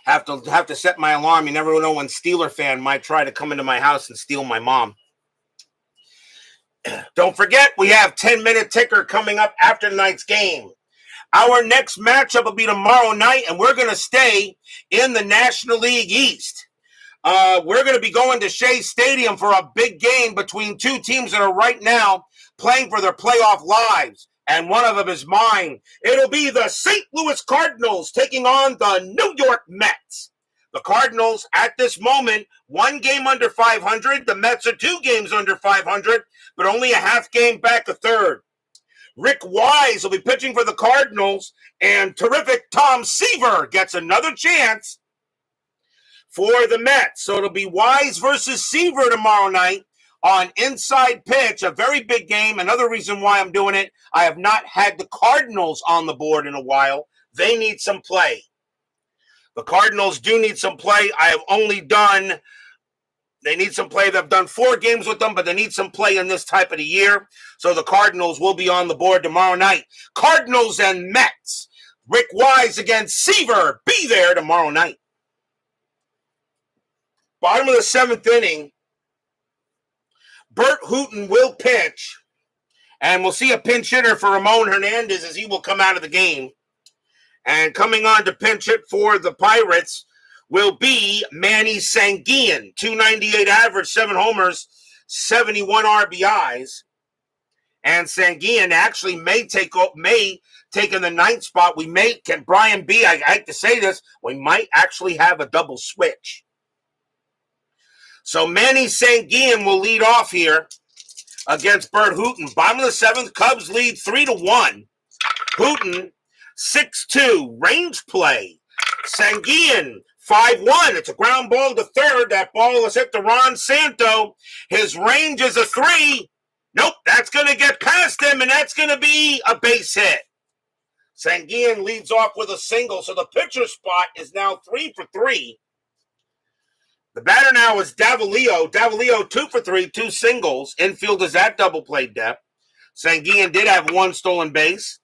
Have to set my alarm. You never know when Steeler fan might try to come into my house and steal my mom. Don't forget, we have 10-minute ticker coming up after tonight's game. Our next matchup will be tomorrow night, and we're going to stay in the National League East. We're going to be going to Shea Stadium for a big game between 2 teams that are right now playing for their playoff lives. And one of them is mine. It'll be the St. Louis Cardinals taking on the New York Mets. The Cardinals, at this moment, 1 game under 500. The Mets are 2 games under 500, but only a half game back a third. Rick Wise will be pitching for the Cardinals, and terrific Tom Seaver gets another chance for the Mets. So it'll be Wise versus Seaver tomorrow night on Inside Pitch, a very big game. Another reason why I'm doing it, I have not had the Cardinals on the board in a while. They need some play. The Cardinals do need some play. They need some play. They've done 4 games with them, but they need some play in this type of the year. So the Cardinals will be on the board tomorrow night. Cardinals and Mets. Rick Wise against Seaver. Be there tomorrow night. Bottom of the 7th inning. Burt Hooton will pitch, and we'll see a pinch hitter for Ramon Hernandez as he will come out of the game. And coming on to pinch hit for the Pirates will be Manny Sanguillen, 298 average, 7 homers, 71 RBIs. And Sanguillen actually may take in the 9th spot. Brian B., I hate to say this, we might actually have a double switch. So Manny Sanguillen will lead off here against Burt Hooton. Bottom of the 7th, Cubs lead 3-1. Hooton, 6-2, range play. Sanguillen, 5-1. It's a ground ball to third. That ball is hit to Ron Santo. His range is a 3. Nope, that's going to get past him, and that's going to be a base hit. Sanguillen leads off with a single, so the pitcher spot is now 3 for 3. The batter now is Davalillo. Davalillo 2 for 3, 2 singles. Infield is at double play depth. Sanguillen did have 1 stolen base.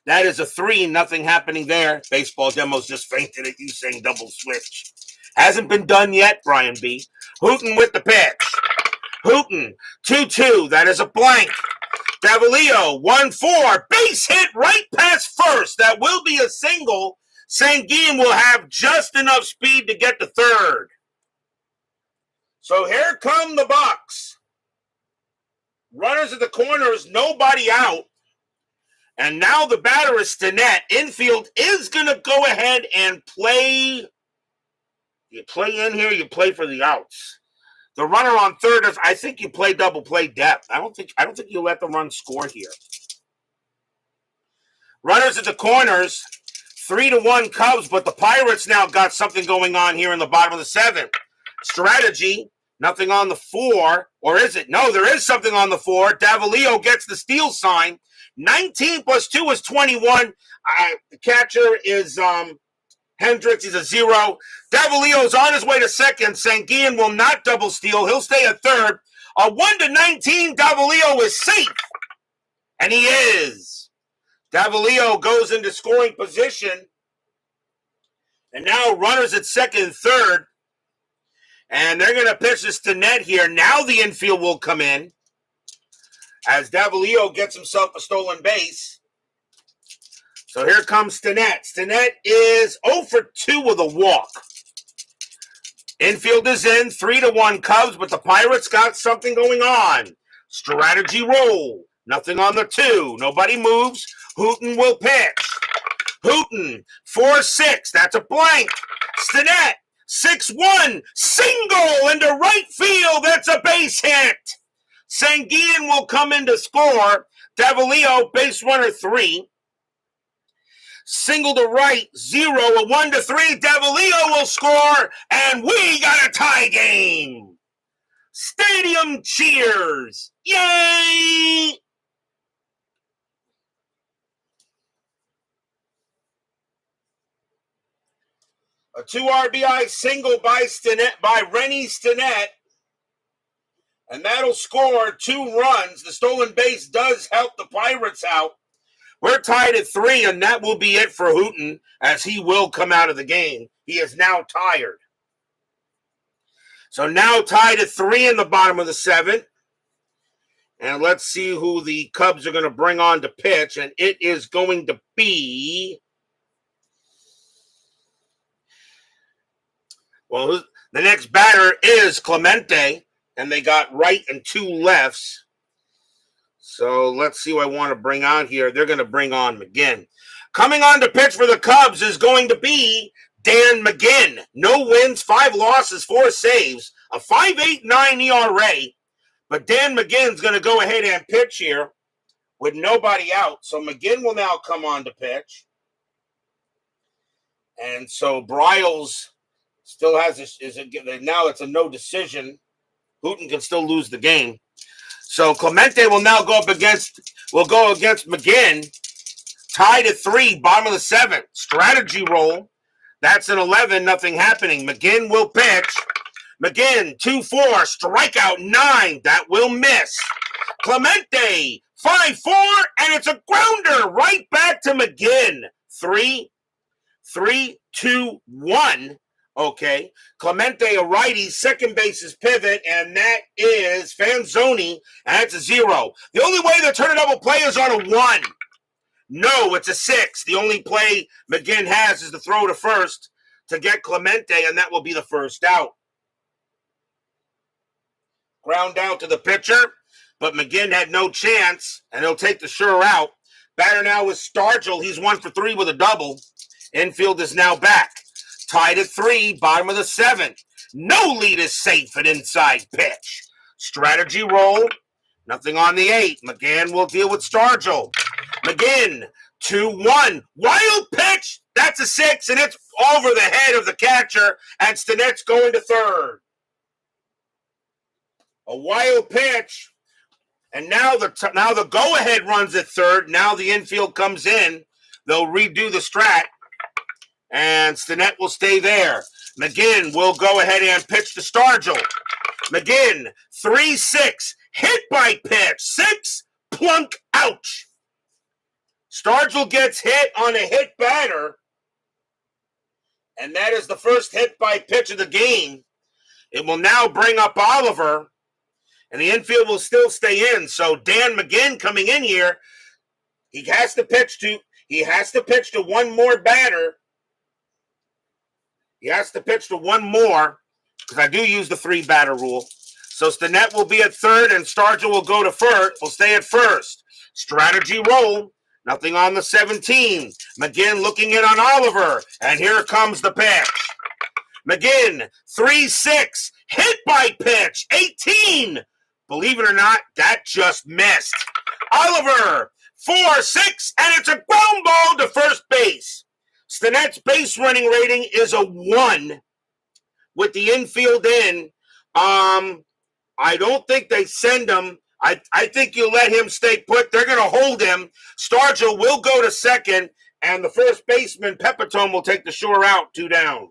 That is a 3, nothing happening there. Baseball Demo's just fainted at you saying double switch. Hasn't been done yet, Brian B. Hooton with the pitch. Hooton, 2-2, that is a blank. Davalillo, 1-4, base hit right past first. That will be a single. Sanguine will have just enough speed to get to third. So here come the Bucks. Runners at the corners, nobody out. And now the batter is Pennant. Infield is going to go ahead and play. You play in here, you play for the outs. The runner on third is, I think you play double play depth. I don't think you let the run score here. Runners at the corners, 3-1 Cubs, but the Pirates now got something going on here in the bottom of the seventh. Strategy, nothing on the 4, or is it? No, there is something on the 4. Davalillo gets the steal sign. 19 plus 2 is 21. The catcher is Hendricks. He's a 0. Davalillo's on his way to second. Sanguine will not double steal. He'll stay at third. A 1-19, Davalillo is safe. And he is. Davalillo goes into scoring position. And now runners at second and third. And they're going to pitch this to Ned here. Now the infield will come in as Davalillo gets himself a stolen base. So here comes Pennant. Pennant is 0 for 2 with a walk. Infield is in, 3-1 Cubs, but the Pirates got something going on. Strategy roll. Nothing on the 2. Nobody moves. Hooton will pitch. Hooton, 4-6. That's a blank. Pennant, 6-1. Single into right field. That's a base hit. Sanguine will come in to score. Davalillo, base runner 3. Single to right, 0. A 1-3. Davalillo will score, and we got a tie game. Stadium cheers. Yay! A 2 RBI single by Rennie Pennant. And that'll score 2 runs. The stolen base does help the Pirates out. We're tied at 3, and that will be it for Hooton, as he will come out of the game. He is now tired. So now tied at 3 in the bottom of the 7th. And let's see who the Cubs are going to bring on to pitch. And it is going to be... Well, the next batter is Clemente. And they got right and 2 lefts. So let's see what I want to bring on here. They're going to bring on McGinn. Coming on to pitch for the Cubs is going to be Dan McGinn. No wins, 5 losses, 4 saves, a 5.89 ERA. But Dan McGinn's going to go ahead and pitch here with nobody out. So McGinn will now come on to pitch. And so Briles still has now it's a no decision. Hooton can still lose the game. So Clemente will now go against McGinn. Tied at 3, bottom of the 7th. Strategy roll. That's an 11, nothing happening. McGinn will pitch. McGinn, 2-4, strikeout 9. That will miss. Clemente, 5-4, and it's a grounder right back to McGinn. 3-2-1. Okay, Clemente, a righty, second base's pivot, and that is Fanzoni, and that's a 0. The only way to turn a double play is on a 1. No, it's a 6. The only play McGinn has is to throw to first to get Clemente, and that will be the first out. Ground out to the pitcher, but McGinn had no chance, and he'll take the sure out. Batter now is Stargell. He's 1 for 3 with a double. Infield is now back. Tied at 3, bottom of the 7th. No lead is safe, an inside pitch. Strategy roll. Nothing on the 8. McGinn will deal with Stargell. McGinn, 2-1. Wild pitch. That's a 6, and it's over the head of the catcher, and Pennant's going to third. A wild pitch. And now the go-ahead runs at third. Now the infield comes in. They'll redo the strat. And Pennant will stay there. McGinn will go ahead and pitch to Stargell. McGinn, 3-6. Hit by pitch. 6. Plunk. Ouch. Stargell gets hit on a hit batter. And that is the first hit by pitch of the game. It will now bring up Oliver. And the infield will still stay in. So Dan McGinn coming in here. He has to pitch to one more batter. He has to pitch to one more because I do use the 3-batter rule. So Stinnett will be at third and Stargell will go to first. Will stay at first. Strategy roll. Nothing on the 17. McGinn looking in on Oliver. And here comes the pitch. McGinn, 3-6. Hit by pitch. 18. Believe it or not, that just missed. Oliver, 4-6. And it's a ground ball to first base. Stinnett's base running rating is a 1 with the infield in. I don't think they send him. I think you let him stay put. They're going to hold him. Stargell will go to second, and the first baseman, Pepitone, will take the shore out, 2 down.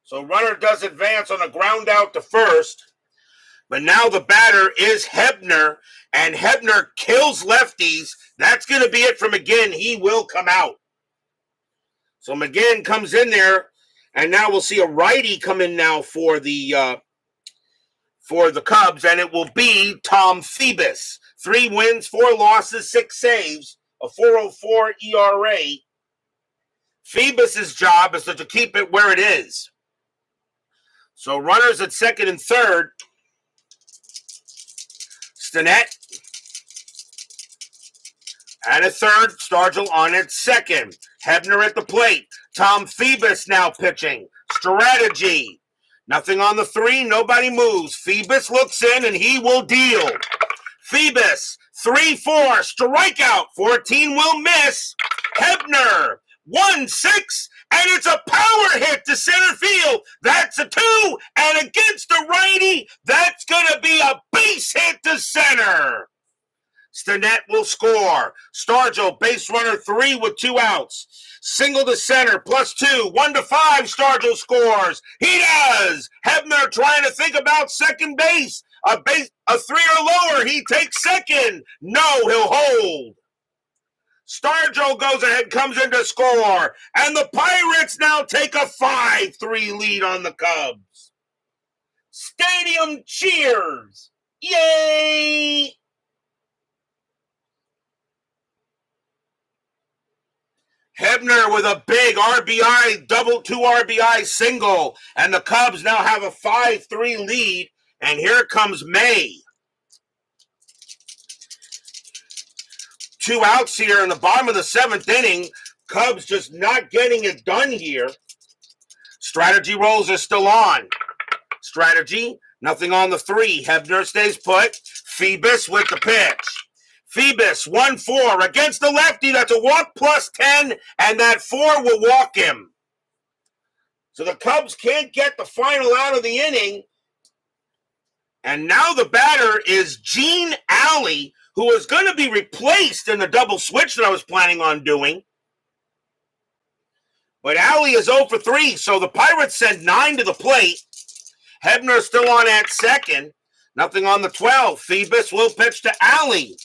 So runner does advance on a ground out to first, but now the batter is Hebner, and Hebner kills lefties. That's going to be it for McGinn. He will come out. So McGinn comes in there, and now we'll see a righty come in now for the Cubs, and it will be Tom Phoebus. 3 wins, 4 losses, 6 saves, a 4.04 ERA. Phoebus's job is to keep it where it is. So runners at second and third. Stinnett. And a third, Stargell on at second. Hebner at the plate. Tom Phoebus now pitching. Strategy. Nothing on the 3. Nobody moves. Phoebus looks in and he will deal. Phoebus, 3-4. Strikeout. 14 will miss. Hebner, 1-6. And it's a power hit to center field. That's a 2. And against the righty, that's going to be a base hit to center. Stinnett will score. Stargell, base runner 3 with 2 outs. Single to center, +2. 1-5, Stargell scores. He does. Hebner trying to think about second base. A 3 or lower, he takes second. No, he'll hold. Stargell goes ahead, comes in to score. And the Pirates now take a 5-3 lead on the Cubs. Stadium cheers. Yay! Hebner with a big RBI, 2 RBI single. And the Cubs now have a 5-3 lead. And here comes May. 2 outs here in the bottom of the 7th inning. Cubs just not getting it done here. Strategy rolls are still on. Strategy, nothing on the 3. Hebner stays put. Phoebus with the pitch. Phoebus, 1-4 against the lefty. That's a walk +10, and that 4 will walk him. So the Cubs can't get the final out of the inning. And now the batter is Gene Alley, who is going to be replaced in the double switch that I was planning on doing. But Alley is 0 for 3, so the Pirates send 9 to the plate. Hebner still on at second. Nothing on the 12. Phoebus will pitch to Alley.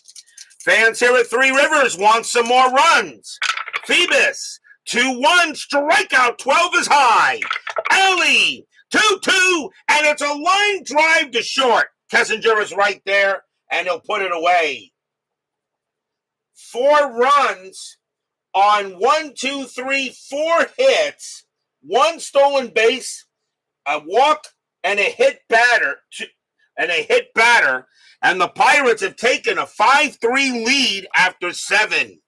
Fans here at Three Rivers want some more runs. Phoebus, 2-1, strikeout, 12 is high. Alley, 2-2, and it's a line drive to short. Kessinger is right there, and he'll put it away. 4 runs on 4 hits, 1 stolen base, a walk, and a hit batter. And the Pirates have taken a 5-3 lead after 7.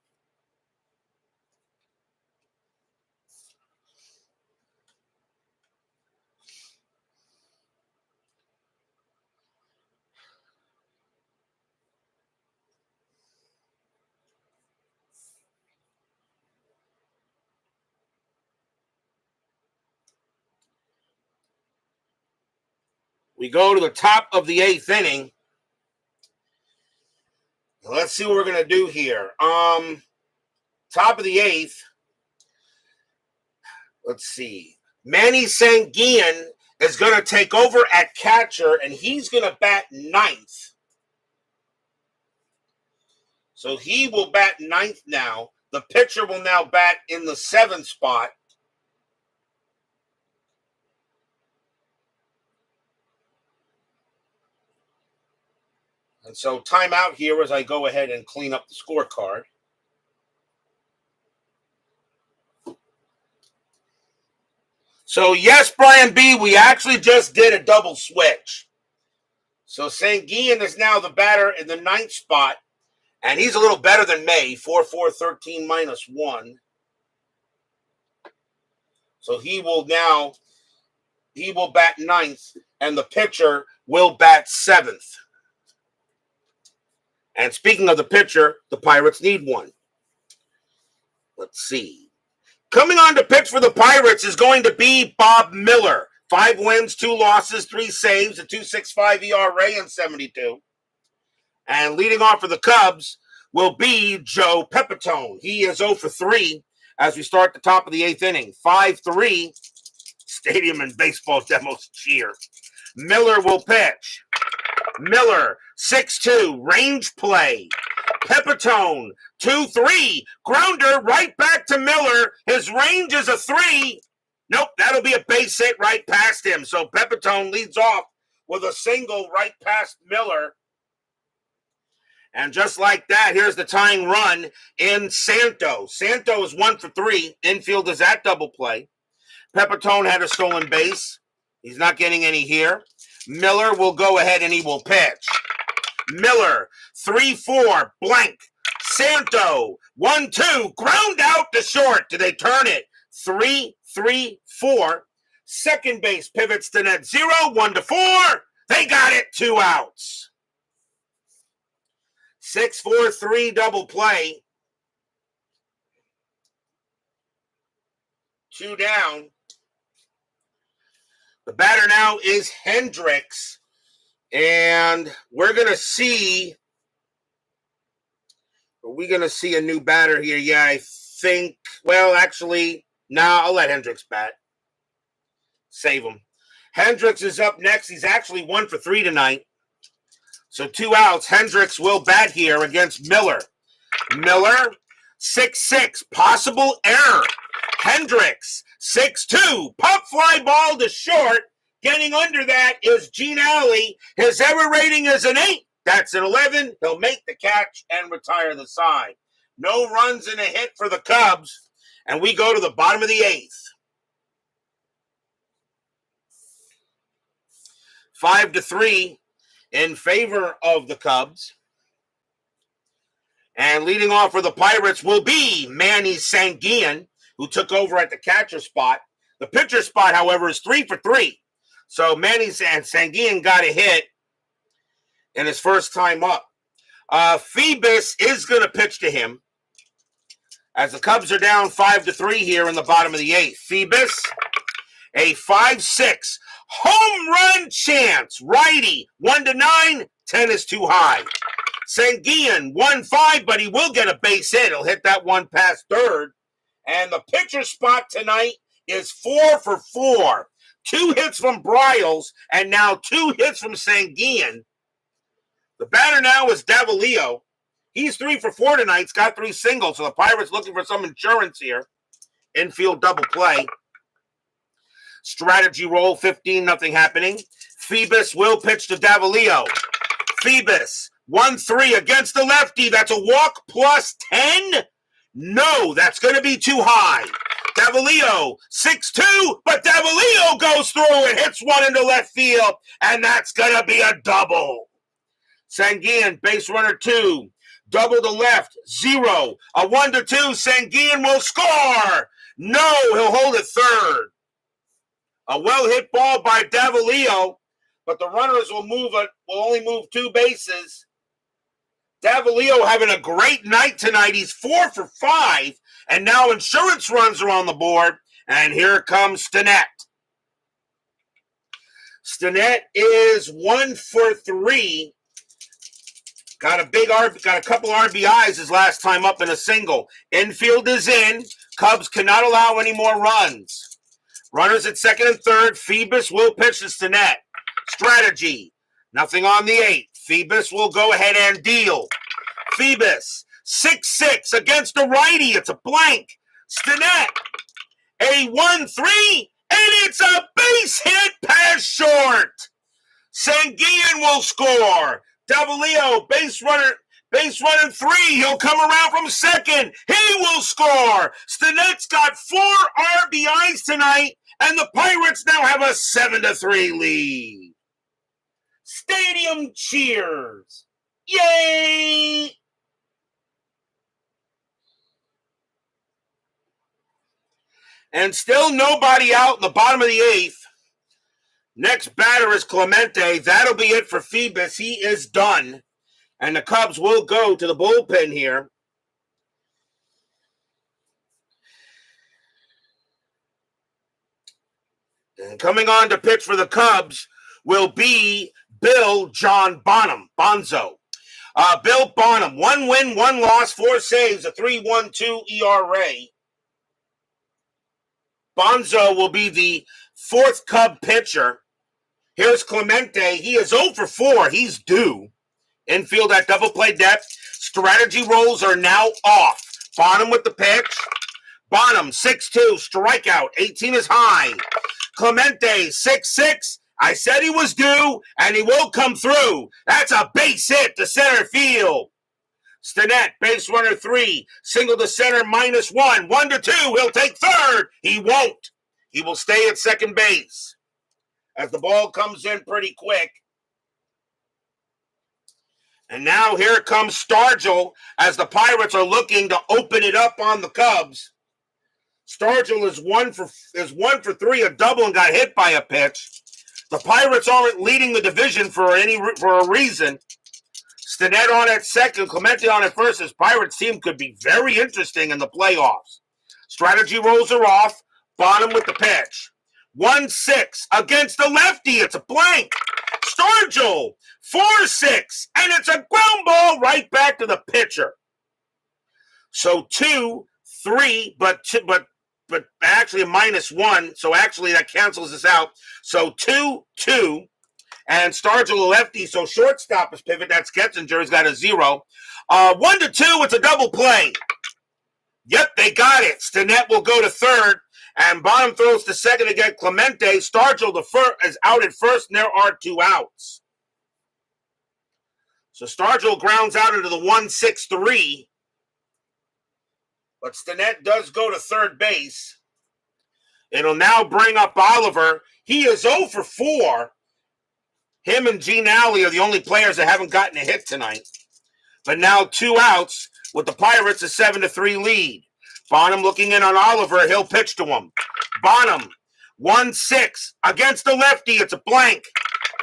We go to the top of the 8th inning. Let's see what we're going to do here. Top of the 8th. Let's see. Manny Sanguian is going to take over at catcher, and he's going to bat 9th. So he will bat 9th now. The pitcher will now bat in the 7th spot. And so timeout here as I go ahead and clean up the scorecard. So, yes, Brian B., we actually just did a double switch. So, Sanguian is now the batter in the 9th spot, and he's a little better than May, 4-4-13 -1. So, he will bat 9th, and the pitcher will bat 7th. And speaking of the pitcher, the Pirates need one. Let's see. Coming on to pitch for the Pirates is going to be Bob Miller. 5 wins, 2 losses, 3 saves, a 2.65 ERA in 72. And leading off for the Cubs will be Joe Pepitone. He is 0 for 3 as we start the top of the 8th inning. 5-3. Stadium and baseball demos cheer. Miller will pitch. Miller, 6-2, range play. Pepitone, 2-3, grounder right back to Miller. His range is a 3. Nope, that'll be a base hit right past him. So Pepitone leads off with a single right past Miller. And just like that, here's the tying run in Santo. Santo is 1 for 3. Infield is at double play. Pepitone had a stolen base. He's not getting any here. Miller will go ahead and he will pitch. Miller, 3-4, blank. Santo, 1-2, ground out to short. Do they turn it? 3-3-4. Second base pivots to net 0, 1-4. They got it, 2 outs. 6-4-3 double play. 2 down. The batter now is Hendricks. And we're going to see, are we going to see a new batter here? Yeah, I think, well, actually, I'll let Hendricks bat. Save him. Hendricks is up next. He's actually 1 for 3 tonight. So 2 outs. Hendricks will bat here against Miller. Miller, 6-6, possible error. Hendricks, 6-2, pop fly ball to short. Getting under that is Gene Alley. His error rating is an 8. That's an 11. He'll make the catch and retire the side. No runs and a hit for the Cubs. And we go to the bottom of the 8th. 5-3 in favor of the Cubs. And leading off for the Pirates will be Manny Sanguian, who took over at the catcher spot. The pitcher spot, however, is 3 for 3. So Manny Sanguian got a hit in his first time up. Phoebus is going to pitch to him as the Cubs are down 5-3 here in the bottom of the 8th. Phoebus, a 5-6 home run chance. Righty, 1-9, 10 is too high. Sanguian, 1-5, but he will get a base hit. He'll hit that one past third. And the pitcher spot tonight is 4 for 4. 2 hits from Briles, and now 2 hits from Sanguian. The batter now is Davalillo. He's 3 for 4 tonight. He's got 3 singles, so the Pirates looking for some insurance here. Infield double play. Strategy roll, 15-0 happening. Phoebus will pitch to Davalillo. Phoebus, 1-3 against the lefty. That's a walk plus 10? No, that's going to be too high. Davalillo, 6-2, but Davalillo goes through and hits one into left field, and that's going to be a double. Sanguian, base runner 2, double to left, 0. A 1-2, Sanguian will score. No, he'll hold it third. A well-hit ball by Davalillo, but the runners will only move 2 bases. Davalillo having a great night tonight. He's 4 for 5, and now insurance runs are on the board. And here comes Stinnett. Stinnett is 1 for 3. Got a couple RBIs his last time up in a single. Infield is in. Cubs cannot allow any more runs. Runners at second and third. Phoebus will pitch to Stinnett. Strategy. Nothing on the 8th. Phoebus will go ahead and deal. Phoebus, 6-6 against the righty. It's a blank. Stinnett, a 1-3, and it's a base hit past short. Sanguian will score. Davalillo, base runner, Base running 3. He'll come around from second. He will score. Stanet's got 4 RBIs tonight, and the Pirates now have a 7-3 lead. Stadium cheers. Yay! And still nobody out in the bottom of the 8th. Next batter is Clemente. That'll be it for Phoebus. He is done. And the Cubs will go to the bullpen here. And coming on to pitch for the Cubs will be Bill John Bonzo. Bill Bonham, 1 win, 1 loss, 4 saves, a 3.12 ERA. Bonzo will be the 4th Cub pitcher. Here's Clemente. He is 0 for 4. He's due. Infield at double play depth. Strategy rolls are now off. Bonham with the pitch. Bonham, 6-2, strikeout. 18 is high. Clemente, 6-6. I said he was due, and he will come through. That's a base hit to center field. Stanet, base runner 3, single to center, -1, 1-2. He'll take third. He won't. He will stay at second base as the ball comes in pretty quick. And now here comes Stargell as the Pirates are looking to open it up on the Cubs. Stargell is 1 for 3, a double, and got hit by a pitch. The Pirates aren't leading the division for a reason. Stanet on at second, Clemente on at first. This Pirates team could be very interesting in the playoffs. Strategy rolls are off. Bonham with the pitch. 1-6 against the lefty. It's a blank. Stargell, 4-6, and it's a ground ball right back to the pitcher. So 2-3, but actually a -1. So actually that cancels this out. So 2-2. And Stargell a lefty, so shortstop is pivot. That's Ketzinger's got a 0. 1-2, it's a double play. Yep, they got it. Stanet will go to third, and Bonham throws to second to get Clemente. Stargell is out at first, and there are 2 outs. So Stargell grounds out into the 1-6-3. But Stanet does go to third base. It'll now bring up Oliver. He is 0 for 4. Him and Gene Alley are the only players that haven't gotten a hit tonight. But now 2 outs with the Pirates a 7-3 lead. Bonham looking in on Oliver. He'll pitch to him. Bonham, 1-6 against the lefty. It's a blank.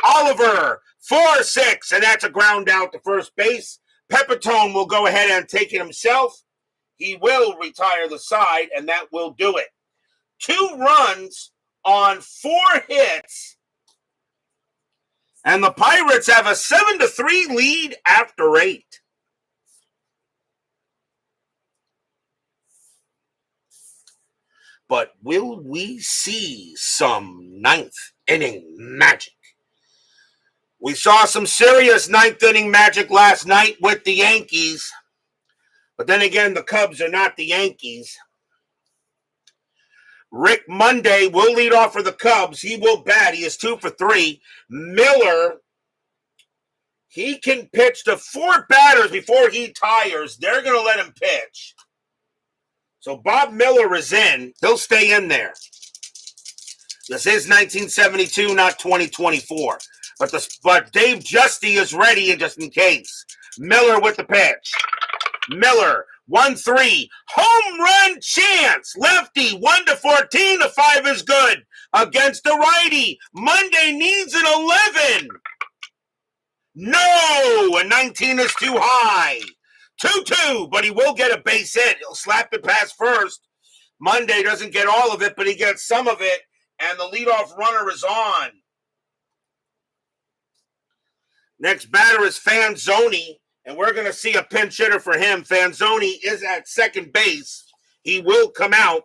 Oliver, 4-6, and that's a ground out to first base. Pepitone will go ahead and take it himself. He will retire the side, and that will do it. 2 runs on 4 hits. And the Pirates have a 7-3 lead after 8. But will we see some 9th inning magic? We saw some serious 9th inning magic last night with the Yankees. But then again, the Cubs are not the Yankees. Rick Monday will lead off for the Cubs. He will bat. He is 2 for 3. Miller, he can pitch to 4 batters before he tires. They're going to let him pitch. So Bob Miller is in. He'll stay in there. This is 1972, not 2024. But Dave Justy is ready just in case. Miller with the pitch. Miller, 1-3, home run chance. Lefty, 1-14, the 5 is good. Against the righty, Monday needs an 11. No, a 19 is too high. 2-2, but he will get a base hit. He'll slap it past first. Monday doesn't get all of it, but he gets some of it, and the leadoff runner is on. Next batter is Fanzoni. And we're going to see a pinch hitter for him. Fanzoni is at second base. He will come out.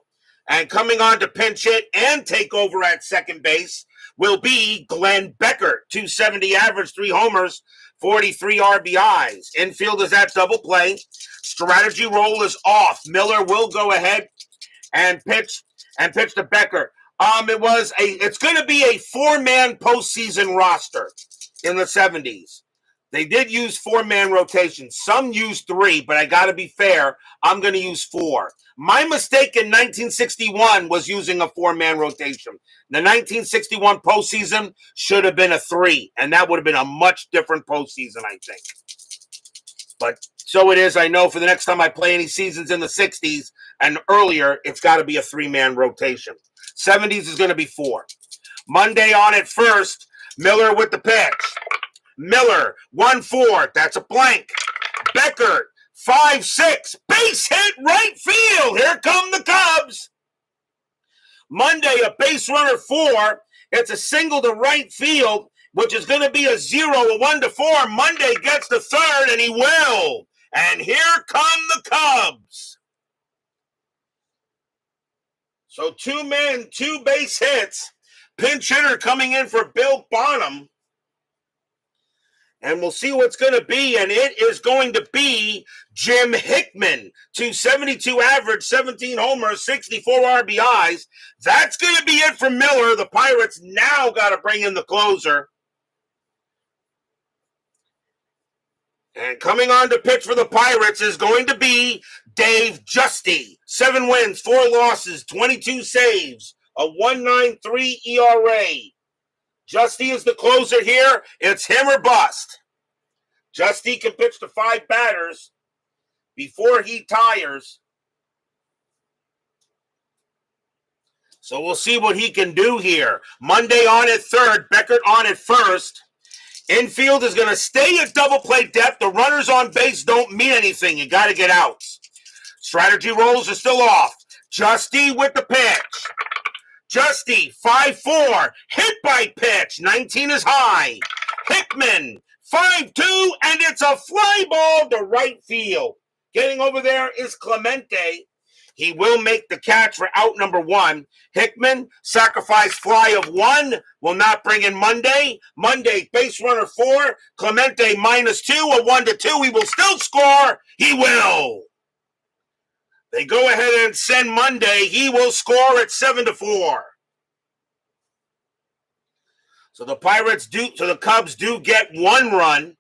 And coming on to pinch hit and take over at second base will be Glenn Becker. 270 average, 3 homers, 43 RBIs. Infield is at double play. Strategy roll is off. Miller will go ahead and pitch to Becker. It's going to be a 4-man postseason roster in the 70s. They did use 4-man rotation. Some used 3, but I got to be fair. I'm going to use 4. My mistake in 1961 was using a 4-man rotation. The 1961 postseason should have been a 3, and that would have been a much different postseason, I think. But so it is. I know for the next time I play any seasons in the 60s and earlier, it's got to be a 3-man rotation. 70s is going to be 4. Monday on at first, Miller with the pitch. Miller, 1-4. That's a blank. Beckert, 5-6. Base hit right field. Here come the Cubs. Monday, a base runner 4. It's a single to right field, which is going to be a 0, a 1-4. Monday gets the third, and he will. And here come the Cubs. So 2 men, 2 base hits. Pinch hitter coming in for Bill Bonham. And we'll see what's going to be. And it is going to be Jim Hickman. 272 average, 17 homers, 64 RBIs. That's going to be it for Miller. The Pirates now got to bring in the closer. And coming on to pitch for the Pirates is going to be Dave Justy. 7 wins, 4 losses, 22 saves, a 1.93 ERA. Justy is the closer here. It's him or bust. Justy can pitch to 5 batters before he tires. So we'll see what he can do here. Monday on at third, Beckert on at first. Infield is going to stay at double play depth. The runners on base don't mean anything. You got to get outs. Strategy rolls are still off. Justy with the pitch. Justy, 5-4, hit by pitch, 19 is high. Hickman, 5-2, and it's a fly ball to right field. Getting over there is Clemente. He will make the catch for out number 1. Hickman, sacrifice fly of 1, will not bring in Monday. Monday, base runner 4. Clemente, -2, a 1-2. He will still score. He will. They go ahead and send Monday. He will score at 7-4. So the Cubs do get 1 run.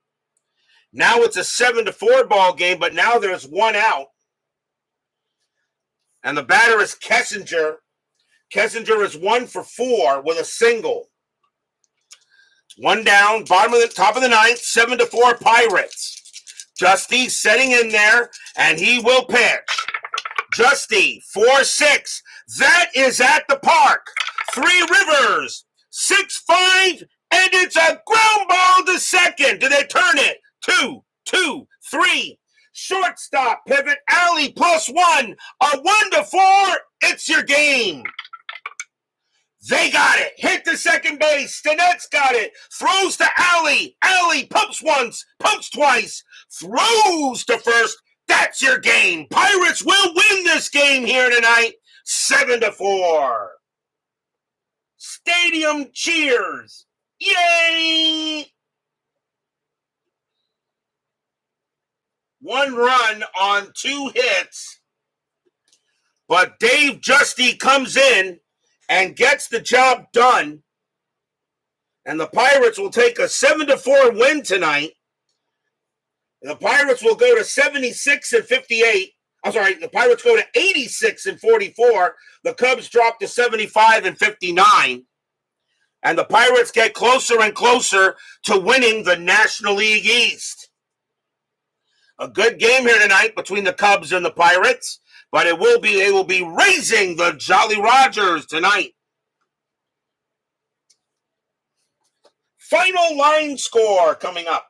Now it's a 7-4 ball game, but now there's 1 out. And the batter is Kessinger. Kessinger is 1 for 4 with a single. 1 down, top of the 9th, 7-4 Pirates. Justy setting in there, and he will pitch. Justy, 4-6. That is at the park. 3 Rivers, 6-5, and it's a ground ball to second. Do they turn it? 2, 3. Shortstop pivot, alley +1. A 1-4. It's your game. They got it. Hit to second base. Stanet's got it. Throws to alley. Alley pumps once, pumps twice. Throws to first. That's your game. Pirates will win this game here tonight. 7-4. Stadium cheers. Yay! 1 run on 2 hits. But Dave Justy comes in and gets the job done. And the Pirates will take a 7-4 win tonight. The Pirates will go to 76-58. I'm sorry, the Pirates go to 86-44. The Cubs drop to 75-59. And the Pirates get closer and closer to winning the National League East. A good game here tonight between the Cubs and the Pirates, but they will be raising the Jolly Rogers tonight. Final line score coming up.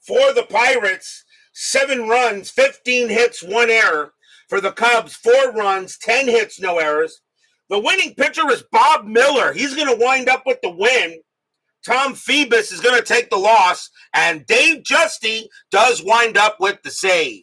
For the Pirates, 7 runs, 15 hits, 1 error. For the Cubs, 4 runs, 10 hits, no errors. The winning pitcher is Bob Miller. He's going to wind up with the win. Tom Phoebus is going to take the loss, and Dave Justy does wind up with the save.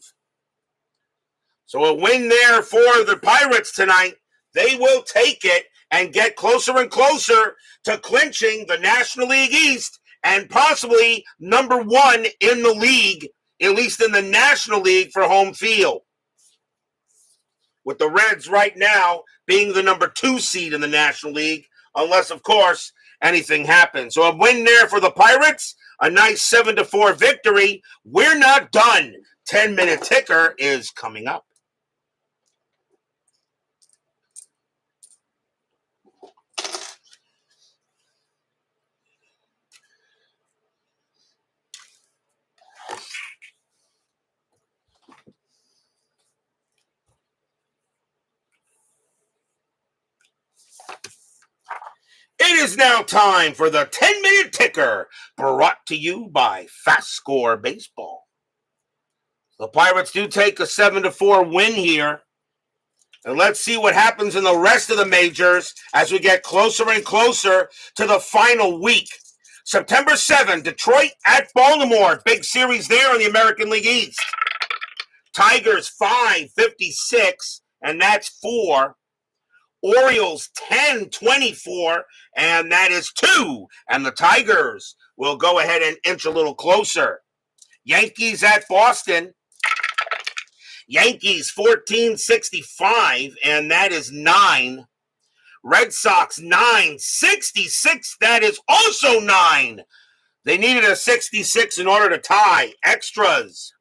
So a win there for the Pirates tonight. They will take it and get closer and closer to clinching the National League East and possibly number one in the league, at least in the National League, for home field. With the Reds right now being the number 2 seed in the National League, unless, of course, anything happens. So a win there for the Pirates, a nice 7-4 victory. We're not done. 10-minute ticker is coming up. It is now time for the 10-minute ticker, brought to you by FastScore Baseball. The Pirates do take a 7-4 win here. And let's see what happens in the rest of the majors as we get closer and closer to the final week. September 7, Detroit at Baltimore. Big series there in the American League East. Tigers 5-56, and that's 4. Orioles 10-24, and that is 2. And the Tigers will go ahead and inch a little closer. Yankees at Boston. Yankees 14-65, and that is 9. Red Sox 9-66, that is also 9. They needed a 66 in order to tie. Extras.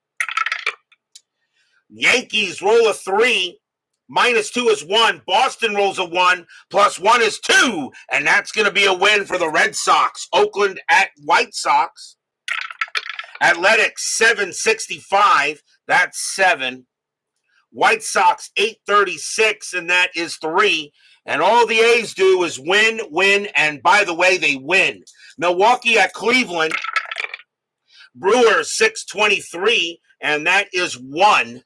Yankees roll a 3. -2 is 1. Boston rolls a 1. +1 is 2. And that's going to be a win for the Red Sox. Oakland at White Sox. Athletics 7-65. That's 7. White Sox 8-36. And that is 3. And all the A's do is win, win. And by the way, they win. Milwaukee at Cleveland. Brewers 6-23. And that is 1.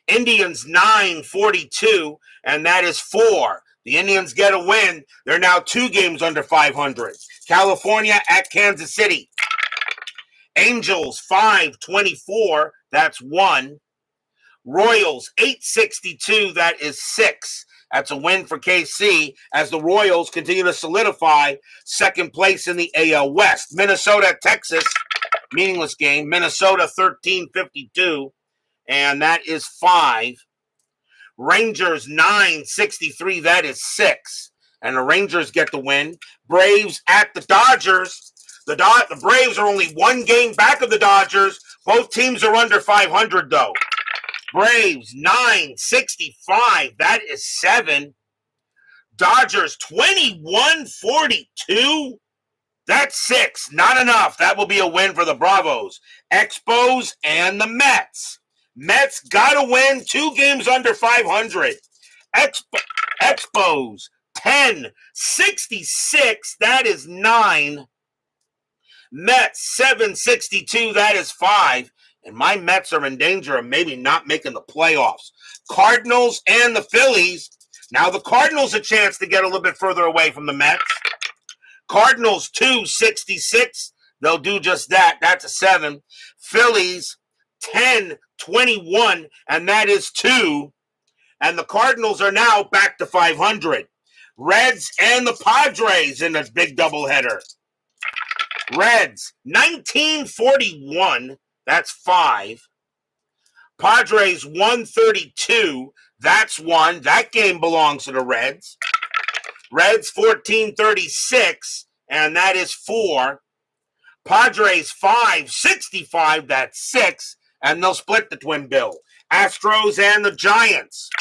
Indians 9-42, and that is 4. The Indians get a win. They're now 2 games under 500. California at Kansas City. Angels 5-24, that's 1. Royals 8-62, that is 6. That's a win for KC as the Royals continue to solidify second place in the AL West. Minnesota, Texas, meaningless game. Minnesota 13-52. And that is 5. Rangers 9-63, that is 6. And the Rangers get the win. Braves at the Dodgers. The Braves are only 1 game back of the Dodgers. Both teams are under 500, though. Braves 9-65, that is 7. Dodgers 21-42. That's 6. Not enough. That will be a win for the Bravos. Expos and the Mets. Mets got to win 2 games under 500. Expos 10-66, that is 9. Mets 7-62, that is 5. And my Mets are in danger of maybe not making the playoffs. Cardinals and the Phillies. Now the Cardinals a chance to get a little bit further away from the Mets. Cardinals 2-66. They'll do just that. That's a 7. Phillies 10-21, and that is 2. And the Cardinals are now back to 500. Reds and the Padres in a big doubleheader. Reds 19-41, that's 5. Padres 132, that's 1. That game belongs to the Reds. Reds 14-36, and that is 4. Padres 5-65, that's 6. And they'll split the twin bill. Astros and the Giants.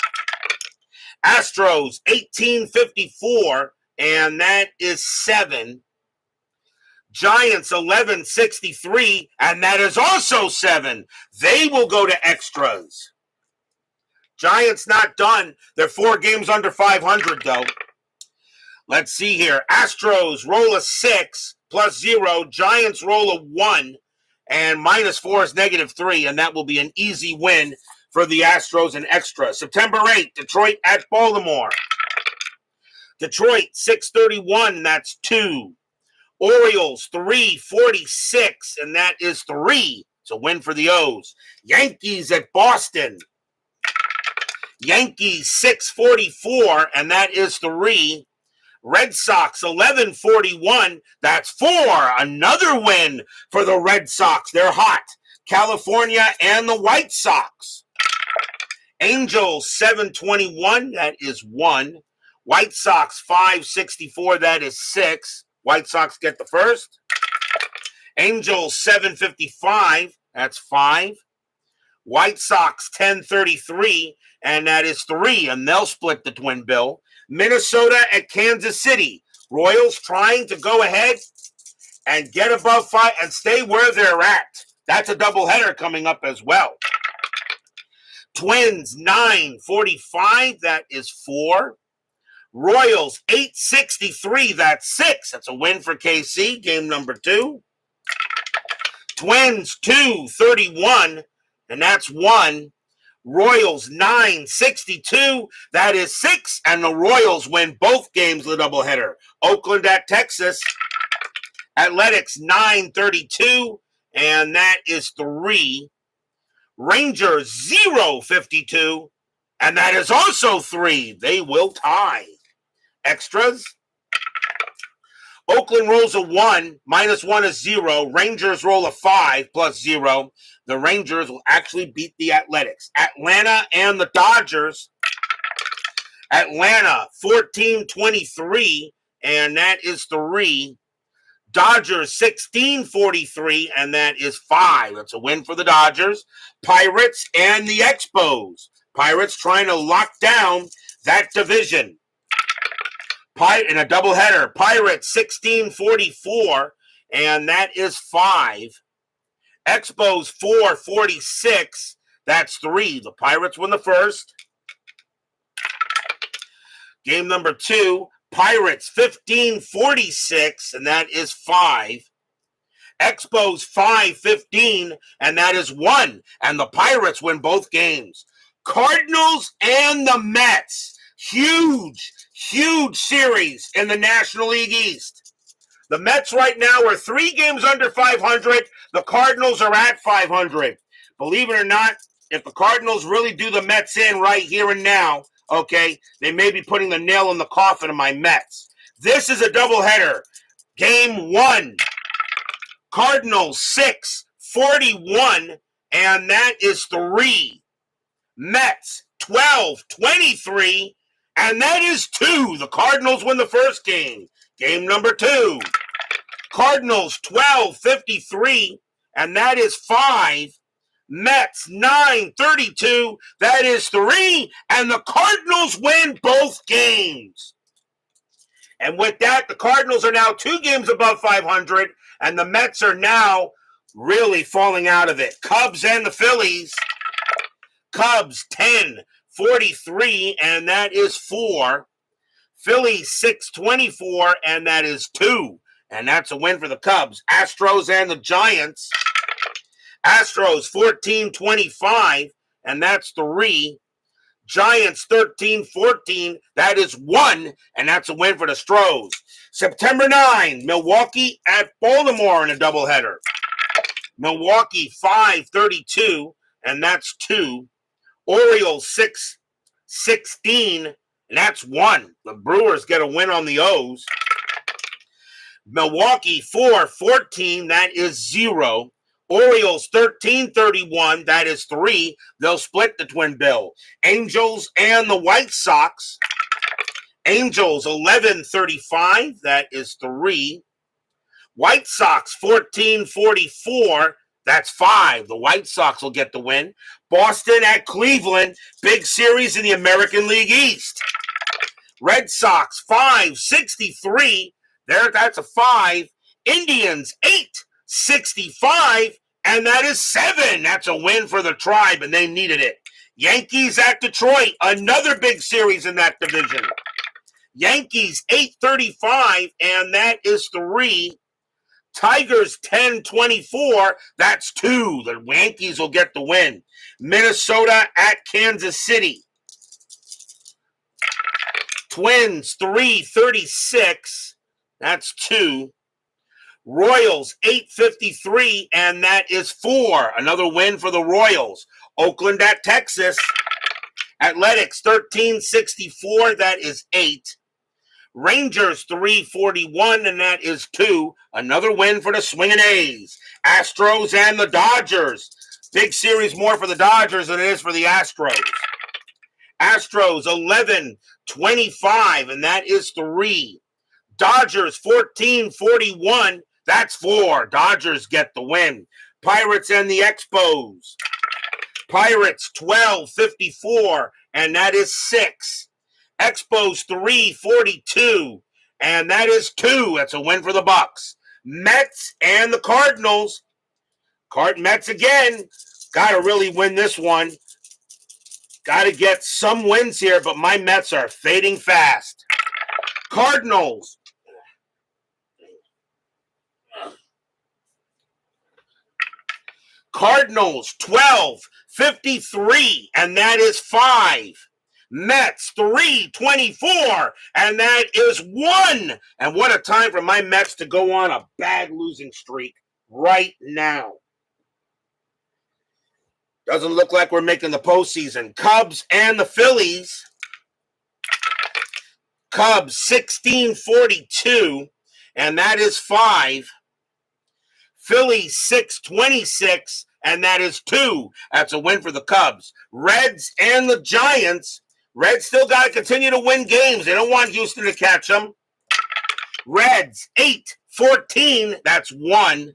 Astros 18-54, and that is 7. Giants 11-63, and that is also 7. They will go to extras. Giants not done. They're 4 games under 500, though. Let's see here. Astros roll a 6 +0. Giants roll a 1. And -4 is -3, and that will be an easy win for the Astros and extra. September 8th, Detroit at Baltimore. Detroit 631, that's 2. Orioles 346, and that is 3. It's a win for the O's. Yankees at Boston. Yankees 644, and that is 3. Red Sox 1141, that's 4. Another win for the Red Sox. They're hot. California and the White Sox. Angels 721, that is 1. White Sox 564, that is 6. White Sox get the first. Angels 755, that's 5. White Sox 1033, and that is 3, and they'll split the twin bill. Minnesota at Kansas City. Royals trying to go ahead and get above 5 and stay where they're at. That's a doubleheader coming up as well. Twins 945, that is 4. Royals 863, that's 6. That's a win for KC, game number 2. Twins 231, and that's 1. Royals 962, that is 6, and the Royals win both games of the doubleheader. Oakland at Texas. Athletics 932, and that is 3. Rangers 052, and that is also 3. They will tie. Extras. Oakland rolls a 1, -1 is 0. Rangers roll a 5 plus 0. The Rangers will actually beat the Athletics. Atlanta and the Dodgers. Atlanta 1423, and that is 3. Dodgers 1643, and that is 5. That's a win for the Dodgers. Pirates and the Expos. Pirates trying to lock down that division. In a doubleheader, Pirates 1644, and that is 5. Expos 446, that's 3. The Pirates win the first. Game number 2, Pirates 1546, and that is 5. Expos 515, and that is 1. And the Pirates win both games. Cardinals and the Mets. Huge series in the National League East. The Mets right now are 3 games under 500. The Cardinals are at 500. Believe it or not, if the Cardinals really do the Mets in right here and now, okay, they may be putting the nail in the coffin of my Mets. This is a doubleheader. Game 1, Cardinals 641, and that is 3. Mets 1223, and that is 2. The Cardinals win the first game. Game number 2. Cardinals 1253, and that is 5. Mets 932, that is 3. And the Cardinals win both games. And with that, the Cardinals are now 2 games above 500, and the Mets are now really falling out of it. Cubs and the Phillies. Cubs 1043, and that is 4. Phillies 624, and that is 2. And that's a win for the Cubs. Astros and the Giants. Astros 1425, and that's 3. Giants 1314, that is 1, and that's a win for the Stros. September 9, Milwaukee at Baltimore in a doubleheader. Milwaukee 532, and that's 2. Orioles 616, and that's 1. The Brewers get a win on the O's. Milwaukee 414, that is 0. Orioles 1331, that is 3. They'll split the twin bill. Angels and the White Sox. Angels 1135, that is 3. White Sox 1444, that's 5. The White Sox will get the win. Boston at Cleveland, big series in the American League East. Red Sox 563, that's a 5. Indians 865, and that is 7. That's a win for the Tribe, and they needed it. Yankees at Detroit, another big series in that division. Yankees 835, and that is 3. Tigers 1024, that's 2. The Yankees will get the win. Minnesota at Kansas City. Twins 336. That's 2. Royals 853, and that is 4. Another win for the Royals. Oakland at Texas. Athletics 1364, that is 8. Rangers 341, and that is 2. Another win for the Swingin' A's. Astros and the Dodgers. Big series more for the Dodgers than it is for the Astros. Astros 1125, and that is 3. Dodgers 1441, that's 4. Dodgers get the win. Pirates and the Expos. Pirates 1254, and that is 6. Expos 342, and that is 2. That's a win for the Bucks. Mets and the Cardinals. Mets again. Got to really win this one. Got to get some wins here, but my Mets are fading fast. Cardinals. Cardinals 1253, and that is 5. Mets 324, and that is 1. And what a time for my Mets to go on a bad losing streak right now. Doesn't look like we're making the postseason. Cubs and the Phillies. Cubs 1642, and that is 5. Phillies 626, and that is 2. That's a win for the Cubs. Reds and the Giants. Reds still got to continue to win games. They don't want Houston to catch them. Reds 814, that's 1.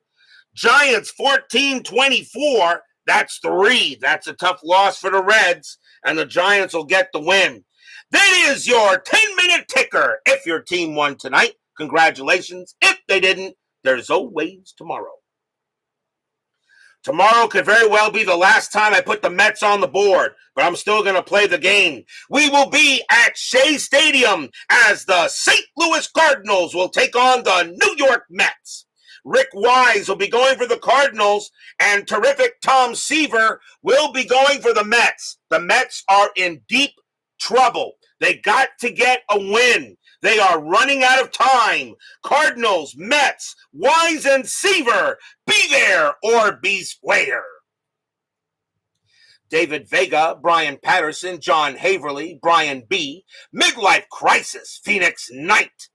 Giants 1424, that's 3. That's a tough loss for the Reds, and the Giants will get the win. That is your 10-minute ticker. If your team won tonight, congratulations. If they didn't, there's always tomorrow. Tomorrow could very well be the last time I put the Mets on the board, but I'm still going to play the game. We will be at Shea Stadium as the St. Louis Cardinals will take on the New York Mets. Rick Wise will be going for the Cardinals, and terrific Tom Seaver will be going for the Mets. The Mets are in deep trouble. They got to get a win. They are running out of time. Cardinals, Mets, Wise, and Seaver, be there or be square. David Vega, Brian Patterson, John Haverly, Brian B., Midlife Crisis, Phoenix Knight.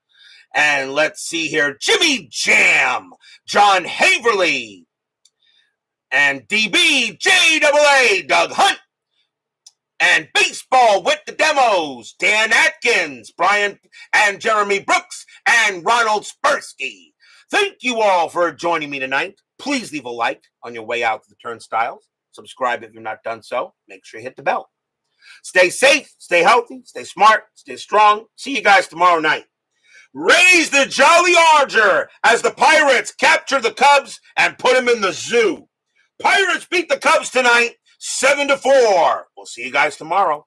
And let's see here, Jimmy Jam, John Haverly, and DB, JAA, Doug Hunt. And baseball with the demos, Dan Atkins, Brian and Jeremy Brooks, and Ronald Spersky. Thank you all for joining me tonight. Please leave a like on your way out to the turnstiles. Subscribe if you've not done so. Make sure you hit the bell. Stay safe, stay healthy, stay smart, stay strong. See you guys tomorrow night. Raise the Jolly Arger as the Pirates capture the Cubs and put them in the zoo. Pirates beat the Cubs tonight. 7-4. We'll see you guys tomorrow.